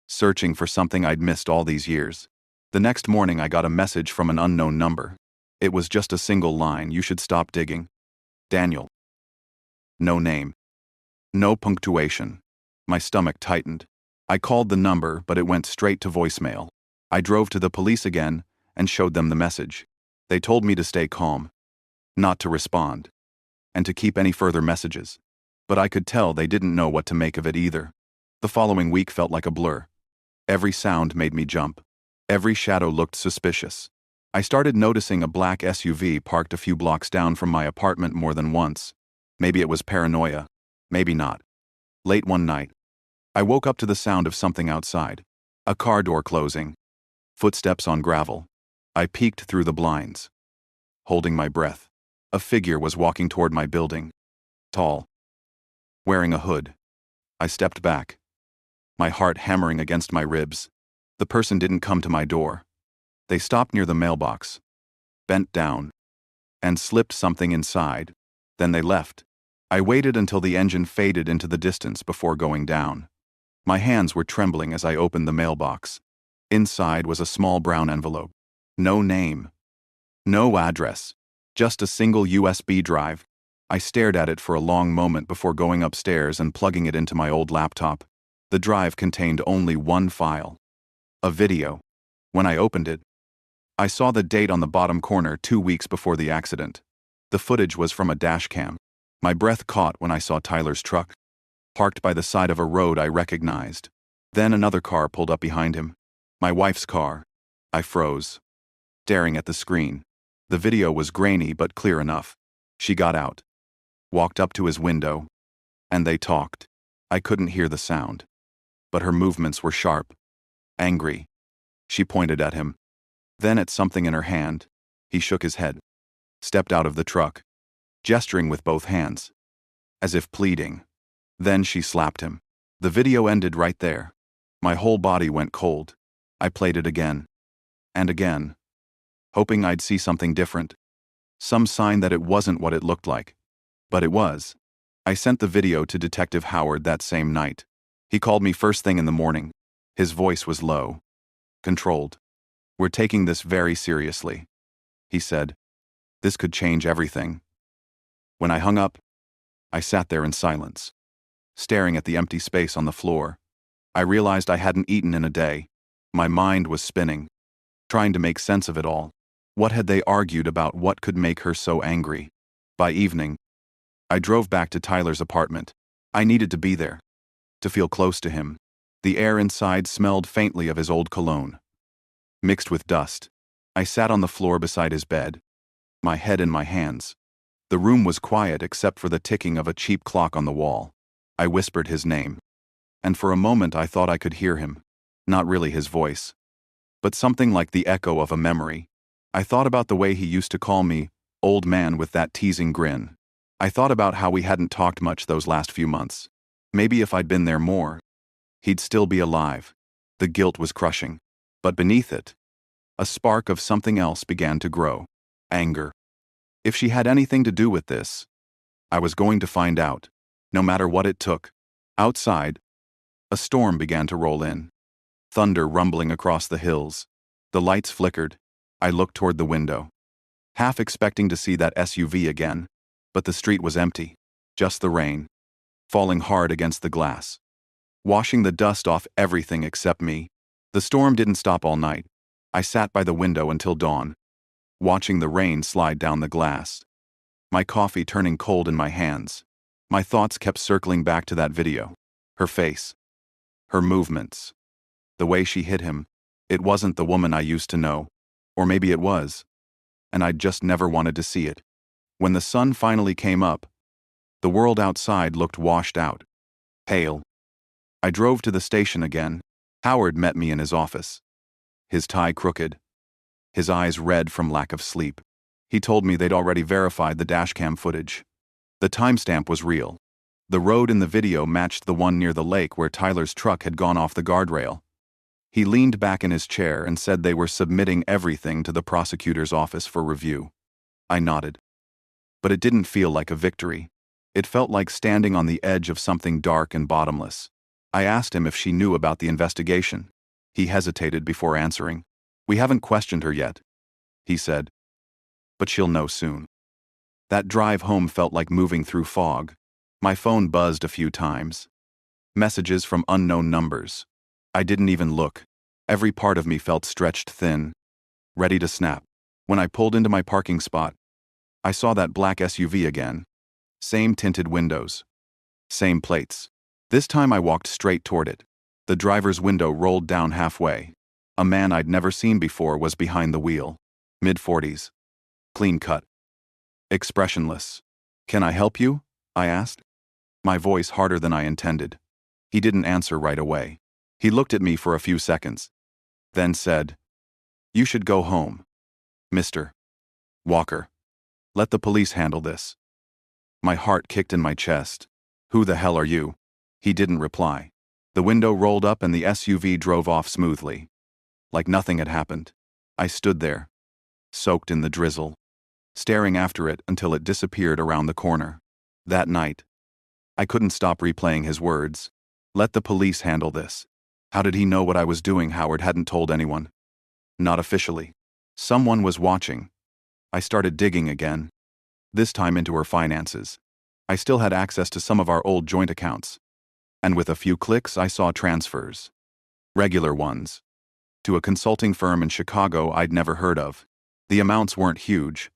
Speaker 1: searching for something I'd missed all these years. The next morning I got a message from an unknown number. It was just a single line: "You should stop digging. Daniel." No name. No punctuation. My stomach tightened. I called the number, but it went straight to voicemail. I drove to the police again and showed them the message. They told me to stay calm, not to respond, and to keep any further messages. But I could tell they didn't know what to make of it either. The following week felt like a blur. Every sound made me jump. Every shadow looked suspicious. I started noticing a black SUV parked a few blocks down from my apartment more than once. Maybe it was paranoia. Maybe not. Late one night, I woke up to the sound of something outside. A car door closing. Footsteps on gravel. I peeked through the blinds. Holding my breath, a figure was walking toward my building. Tall. Wearing a hood. I stepped back, my heart hammering against my ribs. The person didn't come to my door. They stopped near the mailbox, bent down, and slipped something inside. Then they left. I waited until the engine faded into the distance before going down. My hands were trembling as I opened the mailbox. Inside was a small brown envelope. No name. No address. Just a single USB drive. I stared at it for a long moment before going upstairs and plugging it into my old laptop. The drive contained only one file. A video. When I opened it, I saw the date on the bottom corner: 2 weeks before the accident. The footage was from a dash cam. My breath caught when I saw Tyler's truck, parked by the side of a road I recognized. Then another car pulled up behind him. My wife's car. I froze, staring at the screen. The video was grainy but clear enough. She got out, walked up to his window, and they talked. I couldn't hear the sound, but her movements were sharp, angry. She pointed at him, then at something in her hand. He shook his head, stepped out of the truck, gesturing with both hands, as if pleading. Then she slapped him. The video ended right there. My whole body went cold. I played it again, and again, hoping I'd see something different, some sign that it wasn't what it looked like. But it was. I sent the video to Detective Howard that same night. He called me first thing in the morning. His voice was low, controlled. "We're taking this very seriously," he said. "This could change everything." When I hung up, I sat there in silence, staring at the empty space on the floor. I realized I hadn't eaten in a day. My mind was spinning, trying to make sense of it all. What had they argued about? What could make her so angry? By evening, I drove back to Tyler's apartment. I needed to be there, to feel close to him. The air inside smelled faintly of his old cologne, mixed with dust. I sat on the floor beside his bed, my head in my hands. The room was quiet except for the ticking of a cheap clock on the wall. I whispered his name, and for a moment I thought I could hear him. Not really his voice, but something like the echo of a memory. I thought about the way he used to call me, old man, with that teasing grin. I thought about how we hadn't talked much those last few months. Maybe if I'd been there more, he'd still be alive. The guilt was crushing, but beneath it, a spark of something else began to grow. Anger. If she had anything to do with this, I was going to find out, no matter what it took. Outside, a storm began to roll in, thunder rumbling across the hills. The lights flickered. I looked toward the window, half expecting to see that SUV again, but the street was empty, just the rain, falling hard against the glass, washing the dust off everything except me. The storm didn't stop all night. I sat by the window until dawn, watching the rain slide down the glass, my coffee turning cold in my hands. My thoughts kept circling back to that video. Her face, her movements, the way she hit him. It wasn't the woman I used to know. Or maybe it was, and I'd just never wanted to see it. When the sun finally came up, the world outside looked washed out, pale. I drove to the station again. Howard met me in his office, his tie crooked, his eyes red from lack of sleep. He told me they'd already verified the dashcam footage. The timestamp was real. The road in the video matched the one near the lake where Tyler's truck had gone off the guardrail. He leaned back in his chair and said they were submitting everything to the prosecutor's office for review. I nodded. But it didn't feel like a victory. It felt like standing on the edge of something dark and bottomless. I asked him if she knew about the investigation. He hesitated before answering. "We haven't questioned her yet," he said. "But she'll know soon." That drive home felt like moving through fog. My phone buzzed a few times. Messages from unknown numbers. I didn't even look. Every part of me felt stretched thin, ready to snap. When I pulled into my parking spot, I saw that black SUV again. Same tinted windows. Same plates. This time I walked straight toward it. The driver's window rolled down halfway. A man I'd never seen before was behind the wheel. Mid-40s. Clean cut. Expressionless. "Can I help you?" I asked. My voice harder than I intended. He didn't answer right away. He looked at me for a few seconds, then said, "You should go home, Mr. Walker. Let the police handle this." My heart kicked in my chest. "Who the hell are you?" He didn't reply. The window rolled up and the SUV drove off smoothly. Like nothing had happened. I stood there, soaked in the drizzle, staring after it until it disappeared around the corner. That night, I couldn't stop replaying his words. Let the police handle this. How did he know what I was doing? Howard hadn't told anyone. Not officially. Someone was watching. I started digging again. This time into her finances. I still had access to some of our old joint accounts. And with a few clicks, I saw transfers. Regular ones. To a consulting firm in Chicago I'd never heard of. The amounts weren't huge,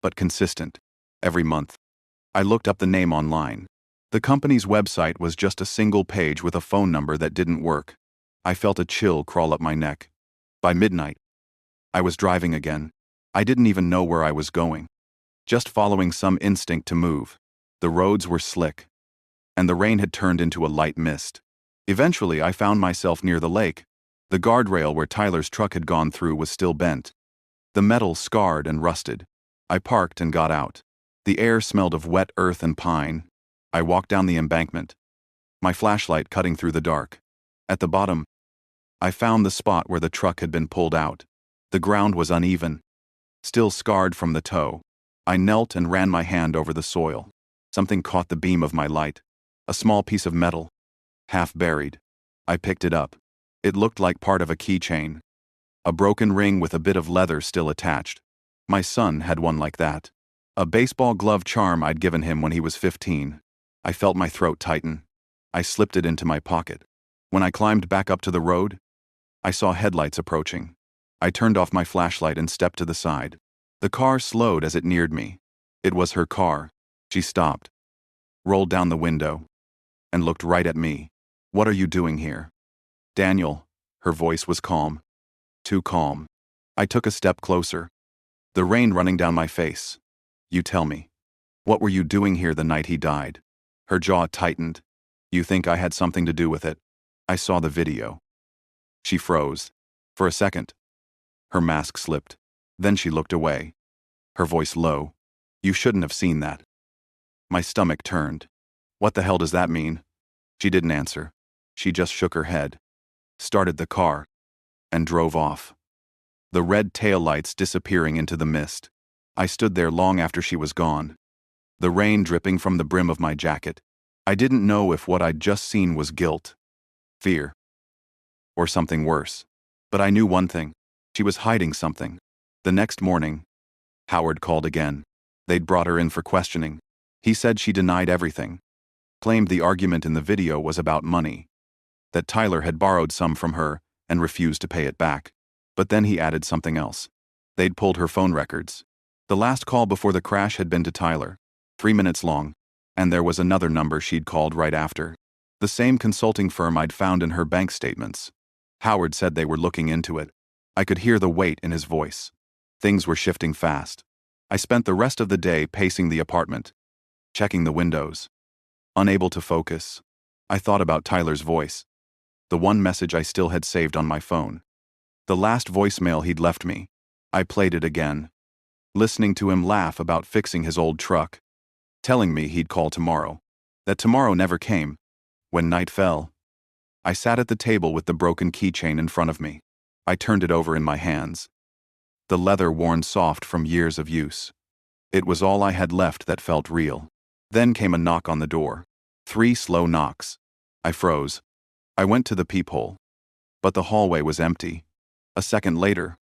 Speaker 1: but consistent. Every month. I looked up the name online. The company's website was just a single page with a phone number that didn't work. I felt a chill crawl up my neck. By midnight, I was driving again. I didn't even know where I was going. Just following some instinct to move. The roads were slick, and the rain had turned into a light mist. Eventually, I found myself near the lake. The guardrail where Tyler's truck had gone through was still bent. The metal scarred and rusted. I parked and got out. The air smelled of wet earth and pine. I walked down the embankment, my flashlight cutting through the dark. At the bottom, I found the spot where the truck had been pulled out. The ground was uneven, still scarred from the toe. I knelt and ran my hand over the soil. Something caught the beam of my light. A small piece of metal, half buried. I picked it up. It looked like part of a keychain. A broken ring with a bit of leather still attached. My son had one like that. A baseball glove charm I'd given him when he was 15. I felt my throat tighten. I slipped it into my pocket. When I climbed back up to the road, I saw headlights approaching. I turned off my flashlight and stepped to the side. The car slowed as it neared me. It was her car. She stopped, rolled down the window, and looked right at me. "What are you doing here?" "Daniel." Her voice was calm. Too calm. I took a step closer, the rain running down my face. "You tell me. What were you doing here the night he died?" Her jaw tightened. "You think I had something to do with it?" "I saw the video." She froze. For a second. Her mask slipped. Then she looked away. Her voice low. "You shouldn't have seen that." My stomach turned. "What the hell does that mean?" She didn't answer. She just shook her head, started the car, and drove off. The red taillights disappearing into the mist. I stood there long after she was gone. The rain dripping from the brim of my jacket. I didn't know if what I'd just seen was guilt, fear, or something worse. But I knew one thing. She was hiding something. The next morning, Howard called again. They'd brought her in for questioning. He said she denied everything. Claimed the argument in the video was about money. That Tyler had borrowed some from her and refused to pay it back. But then he added something else. They'd pulled her phone records. The last call before the crash had been to Tyler. 3 minutes long. And there was another number she'd called right after. The same consulting firm I'd found in her bank statements. Howard said they were looking into it. I could hear the weight in his voice. Things were shifting fast. I spent the rest of the day pacing the apartment, checking the windows. Unable to focus. I thought about Tyler's voice. The one message I still had saved on my phone. The last voicemail he'd left me. I played it again. Listening to him laugh about fixing his old truck. Telling me he'd call tomorrow. That tomorrow never came. When night fell, I sat at the table with the broken keychain in front of me. I turned it over in my hands. The leather worn soft from years of use. It was all I had left that felt real. Then came a knock on the door. 3 slow knocks. I froze. I went to the peephole. But the hallway was empty. A second later,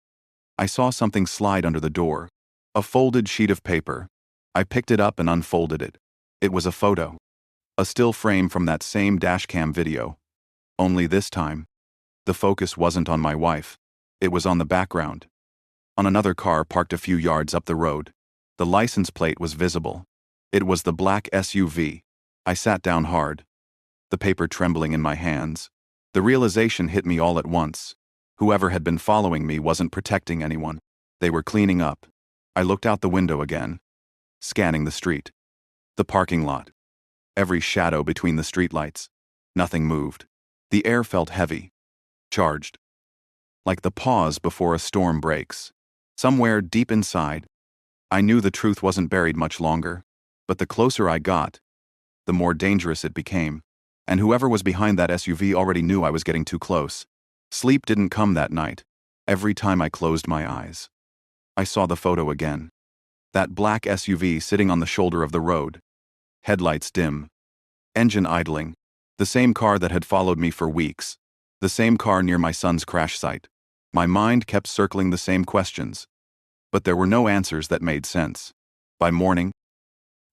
Speaker 1: I saw something slide under the door. A folded sheet of paper. I picked it up and unfolded it. It was a photo. A still frame from that same dashcam video. Only this time, the focus wasn't on my wife. It was on the background. On another car parked a few yards up the road. The license plate was visible. It was the black SUV. I sat down hard, the paper trembling in my hands. The realization hit me all at once. Whoever had been following me wasn't protecting anyone. They were cleaning up. I looked out the window again, scanning the street, the parking lot, every shadow between the streetlights. Nothing moved. The air felt heavy, charged, like the pause before a storm breaks. Somewhere deep inside, I knew the truth wasn't buried much longer, but the closer I got, the more dangerous it became. And whoever was behind that SUV already knew I was getting too close. Sleep didn't come that night. Every time I closed my eyes, I saw the photo again. That black SUV sitting on the shoulder of the road. Headlights dim. Engine idling. The same car that had followed me for weeks. The same car near my son's crash site. My mind kept circling the same questions. But there were no answers that made sense. By morning,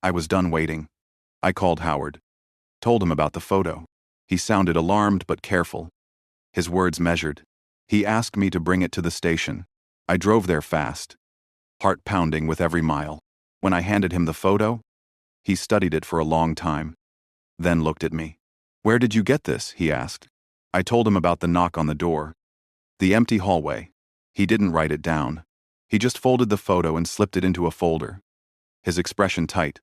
Speaker 1: I was done waiting. I called Howard. Told him about the photo. He sounded alarmed but careful. His words measured. He asked me to bring it to the station. I drove there fast, heart pounding with every mile. When I handed him the photo, he studied it for a long time, then looked at me. "Where did you get this?" he asked. I told him about the knock on the door, the empty hallway. He didn't write it down. He just folded the photo and slipped it into a folder, his expression tight.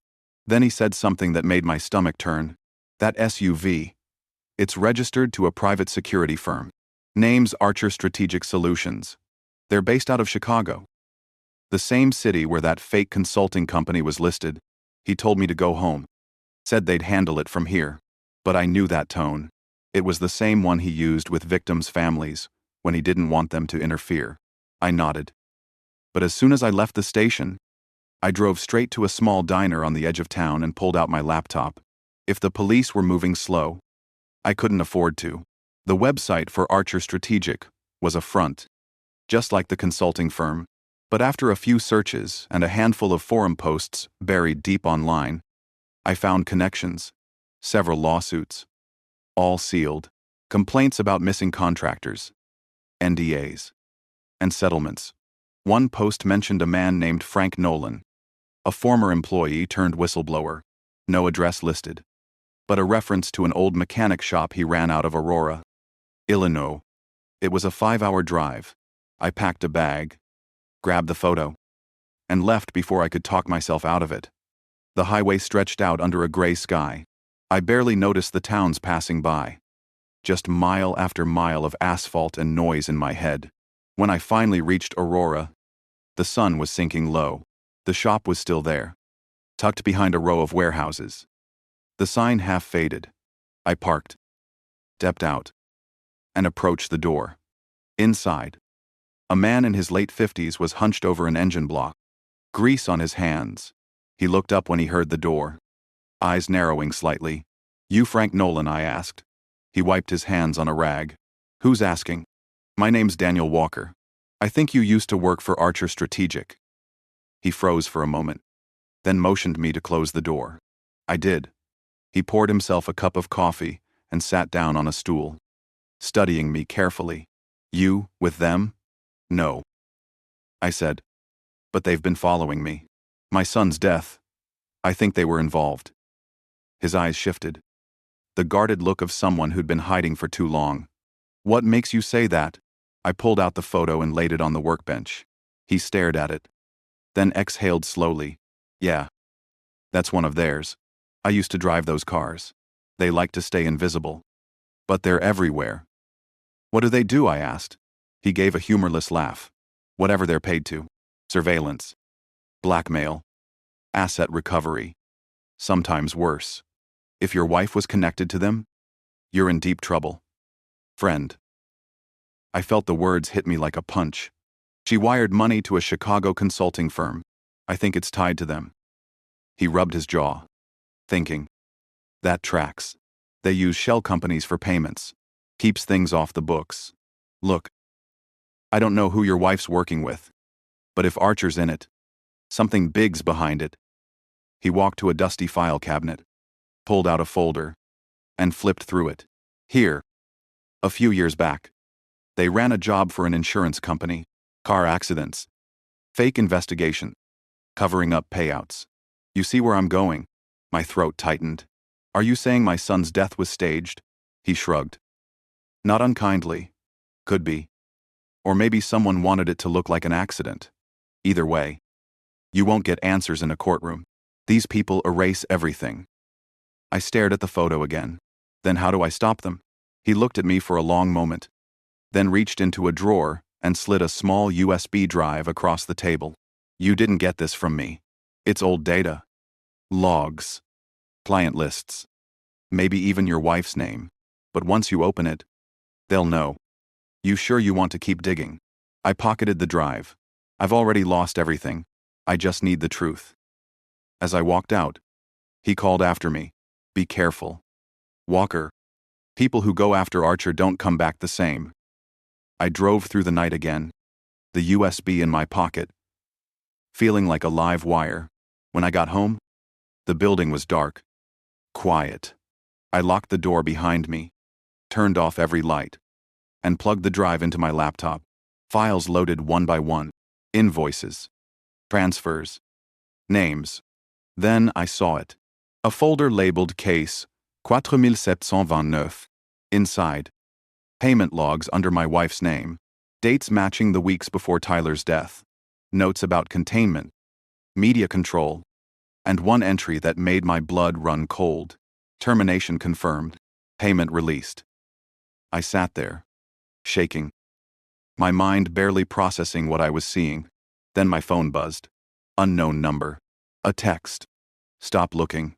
Speaker 1: Then he said something that made my stomach turn. "That SUV, it's registered to a private security firm. Name's Archer Strategic Solutions. They're based out of Chicago. The same city where that fake consulting company was listed." He told me to go home. Said they'd handle it from here. But I knew that tone. It was the same one he used with victims' families when he didn't want them to interfere. I nodded. But as soon as I left the station, I drove straight to a small diner on the edge of town and pulled out my laptop. If the police were moving slow, I couldn't afford to. The website for Archer Strategic was a front, just like the consulting firm. But after a few searches and a handful of forum posts buried deep online, I found connections, several lawsuits, all sealed, complaints about missing contractors, NDAs, and settlements. One post mentioned a man named Frank Nolan, a former employee turned whistleblower. No address listed, but a reference to an old mechanic shop he ran out of Aurora, Illinois. It was a 5-hour drive. I packed a bag, grabbed the photo, and left before I could talk myself out of it. The highway stretched out under a gray sky. I barely noticed the towns passing by. Just mile after mile of asphalt and noise in my head. When I finally reached Aurora, the sun was sinking low. The shop was still there, tucked behind a row of warehouses. The sign half faded. I parked, stepped out, and approached the door. Inside, a man in his late 50s was hunched over an engine block, grease on his hands. He looked up when he heard the door, eyes narrowing slightly. "You Frank Nolan?" I asked. He wiped his hands on a rag. "Who's asking?" "My name's Daniel Walker. I think you used to work for Archer Strategic." He froze for a moment, then motioned me to close the door. I did. He poured himself a cup of coffee and sat down on a stool, studying me carefully. "You, with them?" "No," I said. "But they've been following me. My son's death. I think they were involved." His eyes shifted, the guarded look of someone who'd been hiding for too long. "What makes you say that?" I pulled out the photo and laid it on the workbench. He stared at it, then exhaled slowly. "Yeah, that's one of theirs. I used to drive those cars. They like to stay invisible. But they're everywhere." "What do they do?" I asked. He gave a humorless laugh. "Whatever they're paid to. Surveillance, blackmail, asset recovery. Sometimes worse. If your wife was connected to them, you're in deep trouble." Friend. I felt the words hit me like a punch. She wired money to a Chicago consulting firm. I think it's tied to them. He rubbed his jaw, thinking. That tracks. They use shell companies for payments. Keeps things off the books. Look. I don't know who your wife's working with. But if Archer's in it, something big's behind it. He walked to a dusty file cabinet, pulled out a folder, and flipped through it. Here. A few years back. They ran a job for an insurance company. Car accidents. Fake investigation. Covering up payouts. You see where I'm going? My throat tightened. Are you saying my son's death was staged? He shrugged. Not unkindly. Could be. Or maybe someone wanted it to look like an accident. Either way. You won't get answers in a courtroom. These people erase everything. I stared at the photo again. Then how do I stop them? He looked at me for a long moment. Then reached into a drawer and slid a small USB drive across the table. You didn't get this from me. It's old data. Logs. Client lists. Maybe even your wife's name. But once you open it, they'll know. You sure you want to keep digging? I pocketed the drive. I've already lost everything. I just need the truth. As I walked out, he called after me. Be careful. Walker. People who go after Archer don't come back the same. I drove through the night again, the USB in my pocket, feeling like a live wire. When I got home, the building was dark, quiet. I locked the door behind me, turned off every light, and plugged the drive into my laptop. Files loaded one by one. Invoices. Transfers. Names. Then I saw it. A folder labeled Case 4729. Inside. Payment logs under my wife's name. Dates matching the weeks before Tyler's death. Notes about containment. Media control. And one entry that made my blood run cold. Termination confirmed. Payment released. I sat there, shaking. My mind barely processing what I was seeing. Then my phone buzzed. Unknown number. A text. Stop looking.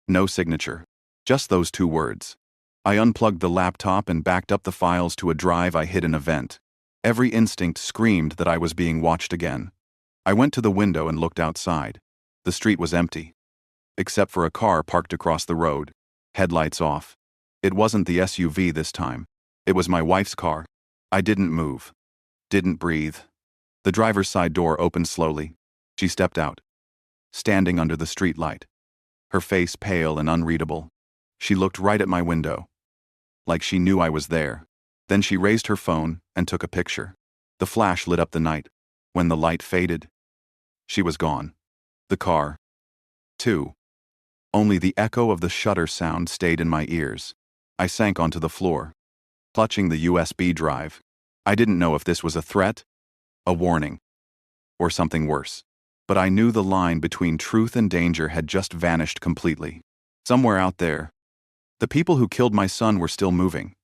Speaker 1: No signature. Just those two words. I unplugged the laptop and backed up the files to a drive I hid in a vent. Every instinct screamed that I was being watched again. I went to the window and looked outside. The street was empty. Except for a car parked across the road. Headlights off. It wasn't the SUV this time. It was my wife's car. I didn't move. Didn't breathe. The driver's side door opened slowly. She stepped out. Standing under the streetlight. Her face pale and unreadable. She looked right at my window. Like she knew I was there. Then she raised her phone and took a picture. The flash lit up the night. When the light faded, she was gone. The car, too. Only the echo of the shutter sound stayed in my ears. I sank onto the floor, clutching the USB drive. I didn't know if this was a threat, a warning, or something worse. But I knew the line between truth and danger had just vanished completely. Somewhere out there, the people who killed my son were still moving,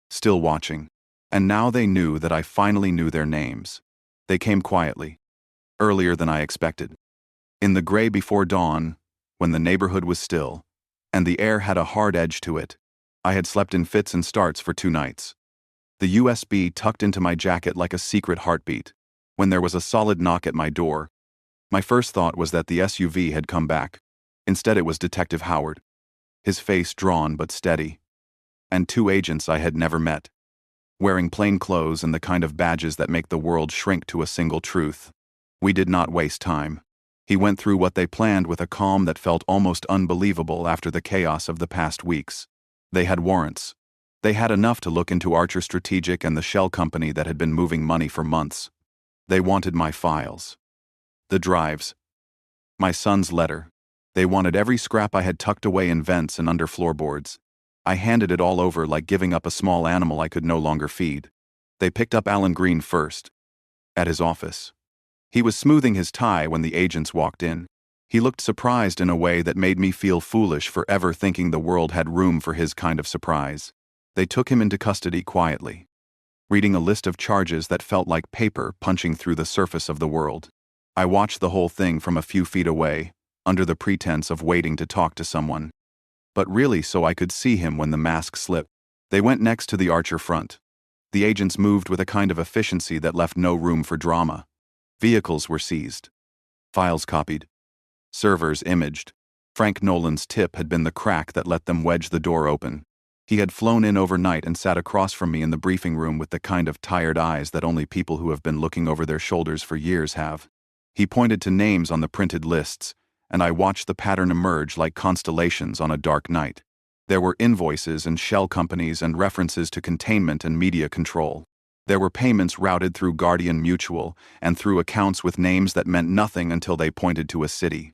Speaker 1: still watching, and now they knew that I finally knew their names. They came quietly, earlier than I expected. In the gray before dawn, when the neighborhood was still, and the air had a hard edge to it, I had slept in fits and starts for 2 nights. The USB tucked into my jacket like a secret heartbeat. When there was a solid knock at my door, my first thought was that the SUV had come back. Instead it was Detective Howard. His face drawn but steady. And 2 agents I had never met. Wearing plain clothes and the kind of badges that make the world shrink to a single truth. We did not waste time. He went through what they planned with a calm that felt almost unbelievable after the chaos of the past weeks. They had warrants. They had enough to look into Archer Strategic and the shell company that had been moving money for months. They wanted my files. The drives. My son's letter. They wanted every scrap I had tucked away in vents and under floorboards. I handed it all over like giving up a small animal I could no longer feed. They picked up Alan Green first. At his office. He was smoothing his tie when the agents walked in. He looked surprised in a way that made me feel foolish for ever thinking the world had room for his kind of surprise. They took him into custody quietly, reading a list of charges that felt like paper punching through the surface of the world. I watched the whole thing from a few feet away, under the pretense of waiting to talk to someone. But really so I could see him when the mask slipped. They went next to the Archer front. The agents moved with a kind of efficiency that left no room for drama. Vehicles were seized. Files copied. Servers imaged. Frank Nolan's tip had been the crack that let them wedge the door open. He had flown in overnight and sat across from me in the briefing room with the kind of tired eyes that only people who have been looking over their shoulders for years have. He pointed to names on the printed lists, and I watched the pattern emerge like constellations on a dark night. There were invoices and shell companies and references to containment and media control. There were payments routed through Guardian Mutual and through accounts with names that meant nothing until they pointed to a city.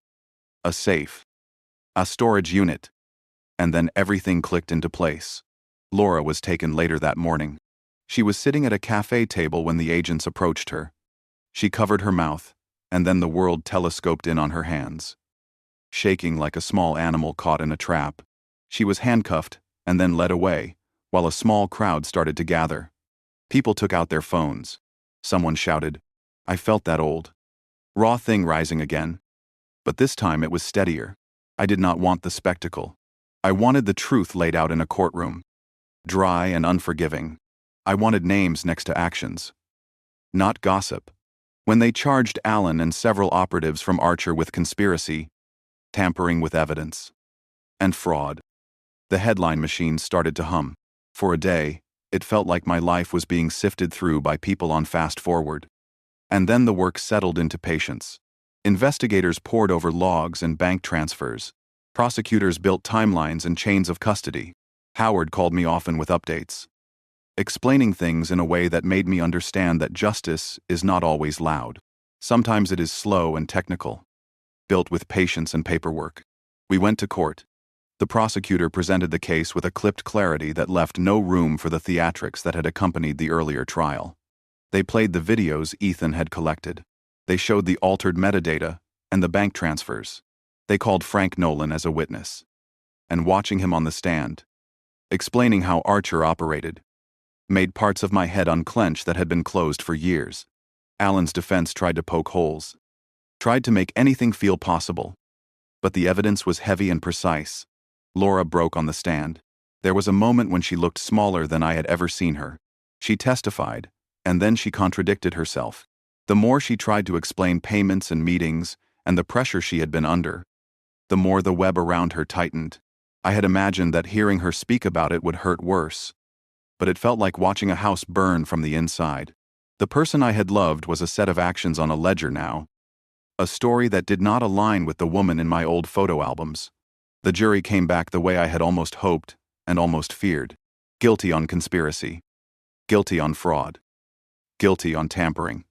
Speaker 1: A safe. A storage unit. And then everything clicked into place. Laura was taken later that morning. She was sitting at a cafe table when the agents approached her. She covered her mouth, and then the world telescoped in on her hands. Shaking like a small animal caught in a trap, she was handcuffed and then led away, while a small crowd started to gather. People took out their phones. Someone shouted, "I felt that old raw thing rising again." But this time it was steadier. I did not want the spectacle. I wanted the truth laid out in a courtroom. Dry and unforgiving. I wanted names next to actions. Not gossip. When they charged Allen and several operatives from Archer with conspiracy, tampering with evidence, and fraud, the headline machine started to hum. For a day, it felt like my life was being sifted through by people on fast forward. And then the work settled into patience. Investigators pored over logs and bank transfers. Prosecutors built timelines and chains of custody. Howard called me often with updates, explaining things in a way that made me understand that justice is not always loud. Sometimes it is slow and technical, built with patience and paperwork. We went to court. The prosecutor presented the case with a clipped clarity that left no room for the theatrics that had accompanied the earlier trial. They played the videos Ethan had collected. They showed the altered metadata and the bank transfers. They called Frank Nolan as a witness. And watching him on the stand, explaining how Archer operated, made parts of my head unclench that had been closed for years. Allen's defense tried to poke holes, tried to make anything feel possible. But the evidence was heavy and precise. Laura broke on the stand. There was a moment when she looked smaller than I had ever seen her. She testified, and then she contradicted herself. The more she tried to explain payments and meetings and the pressure she had been under, the more the web around her tightened. I had imagined that hearing her speak about it would hurt worse. But it felt like watching a house burn from the inside. The person I had loved was a set of actions on a ledger now. A story that did not align with the woman in my old photo albums. The jury came back the way I had almost hoped and almost feared. Guilty on conspiracy. Guilty on fraud. Guilty on tampering.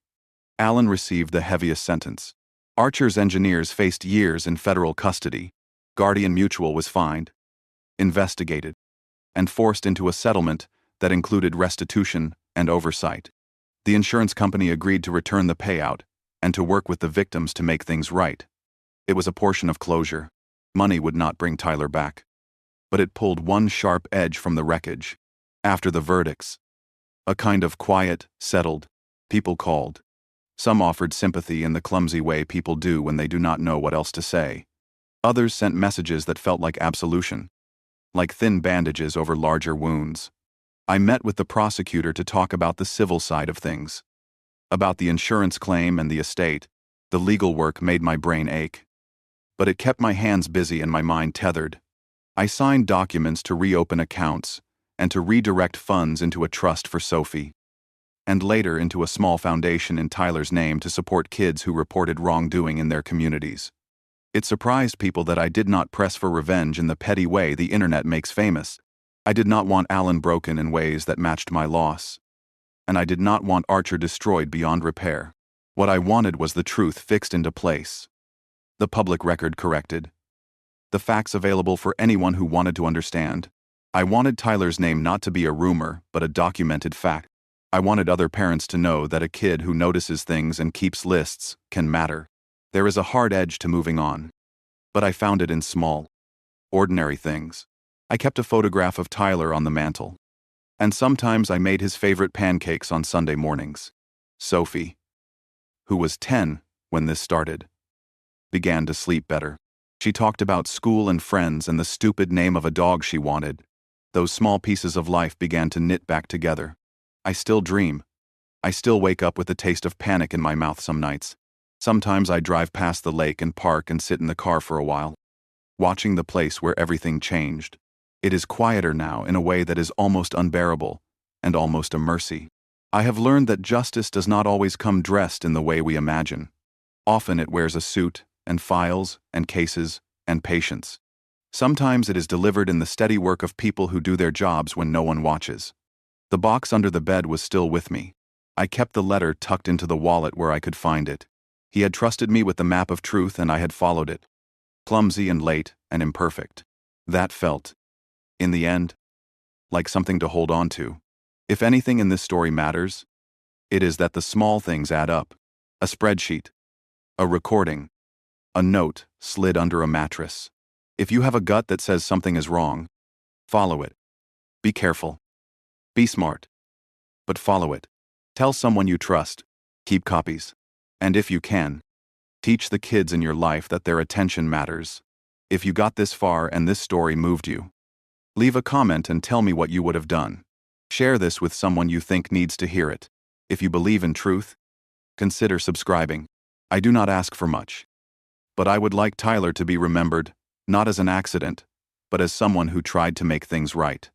Speaker 1: Allen received the heaviest sentence. Archer's engineers faced years in federal custody. Guardian Mutual was fined, investigated, and forced into a settlement that included restitution and oversight. The insurance company agreed to return the payout and to work with the victims to make things right. It was a portion of closure. Money would not bring Tyler back. But it pulled one sharp edge from the wreckage. After the verdicts, a kind of quiet, settled, people called. Some offered sympathy in the clumsy way people do when they do not know what else to say. Others sent messages that felt like absolution, like thin bandages over larger wounds. I met with the prosecutor to talk about the civil side of things. About the insurance claim and the estate. The legal work made my brain ache. But it kept my hands busy and my mind tethered. I signed documents to reopen accounts and to redirect funds into a trust for Sophie, and later into a small foundation in Tyler's name to support kids who reported wrongdoing in their communities. It surprised people that I did not press for revenge in the petty way the internet makes famous. I did not want Allen broken in ways that matched my loss. And I did not want Archer destroyed beyond repair. What I wanted was the truth fixed into place. The public record corrected. The facts available for anyone who wanted to understand. I wanted Tyler's name not to be a rumor, but a documented fact. I wanted other parents to know that a kid who notices things and keeps lists can matter. There is a hard edge to moving on. But I found it in small, ordinary things. I kept a photograph of Tyler on the mantle. And sometimes I made his favorite pancakes on Sunday mornings. Sophie, who was 10 when this started, began to sleep better. She talked about school and friends and the stupid name of a dog she wanted. Those small pieces of life began to knit back together. I still dream. I still wake up with the taste of panic in my mouth some nights. Sometimes I drive past the lake and park and sit in the car for a while, watching the place where everything changed. It is quieter now in a way that is almost unbearable, and almost a mercy. I have learned that justice does not always come dressed in the way we imagine. Often it wears a suit, and files, and cases, and patience. Sometimes it is delivered in the steady work of people who do their jobs when no one watches. The box under the bed was still with me. I kept the letter tucked into the wallet where I could find it. He had trusted me with the map of truth, and I had followed it. Clumsy and late and imperfect. That felt, in the end, like something to hold on to. If anything in this story matters, it is that the small things add up. A spreadsheet, a recording, a note slid under a mattress. If you have a gut that says something is wrong, follow it. Be careful. Be smart. But follow it. Tell someone you trust. Keep copies. And if you can, teach the kids in your life that their attention matters. If you got this far and this story moved you, leave a comment and tell me what you would have done. Share this with someone you think needs to hear it. If you believe in truth, consider subscribing. I do not ask for much, but I would like Tyler to be remembered, not as an accident, but as someone who tried to make things right.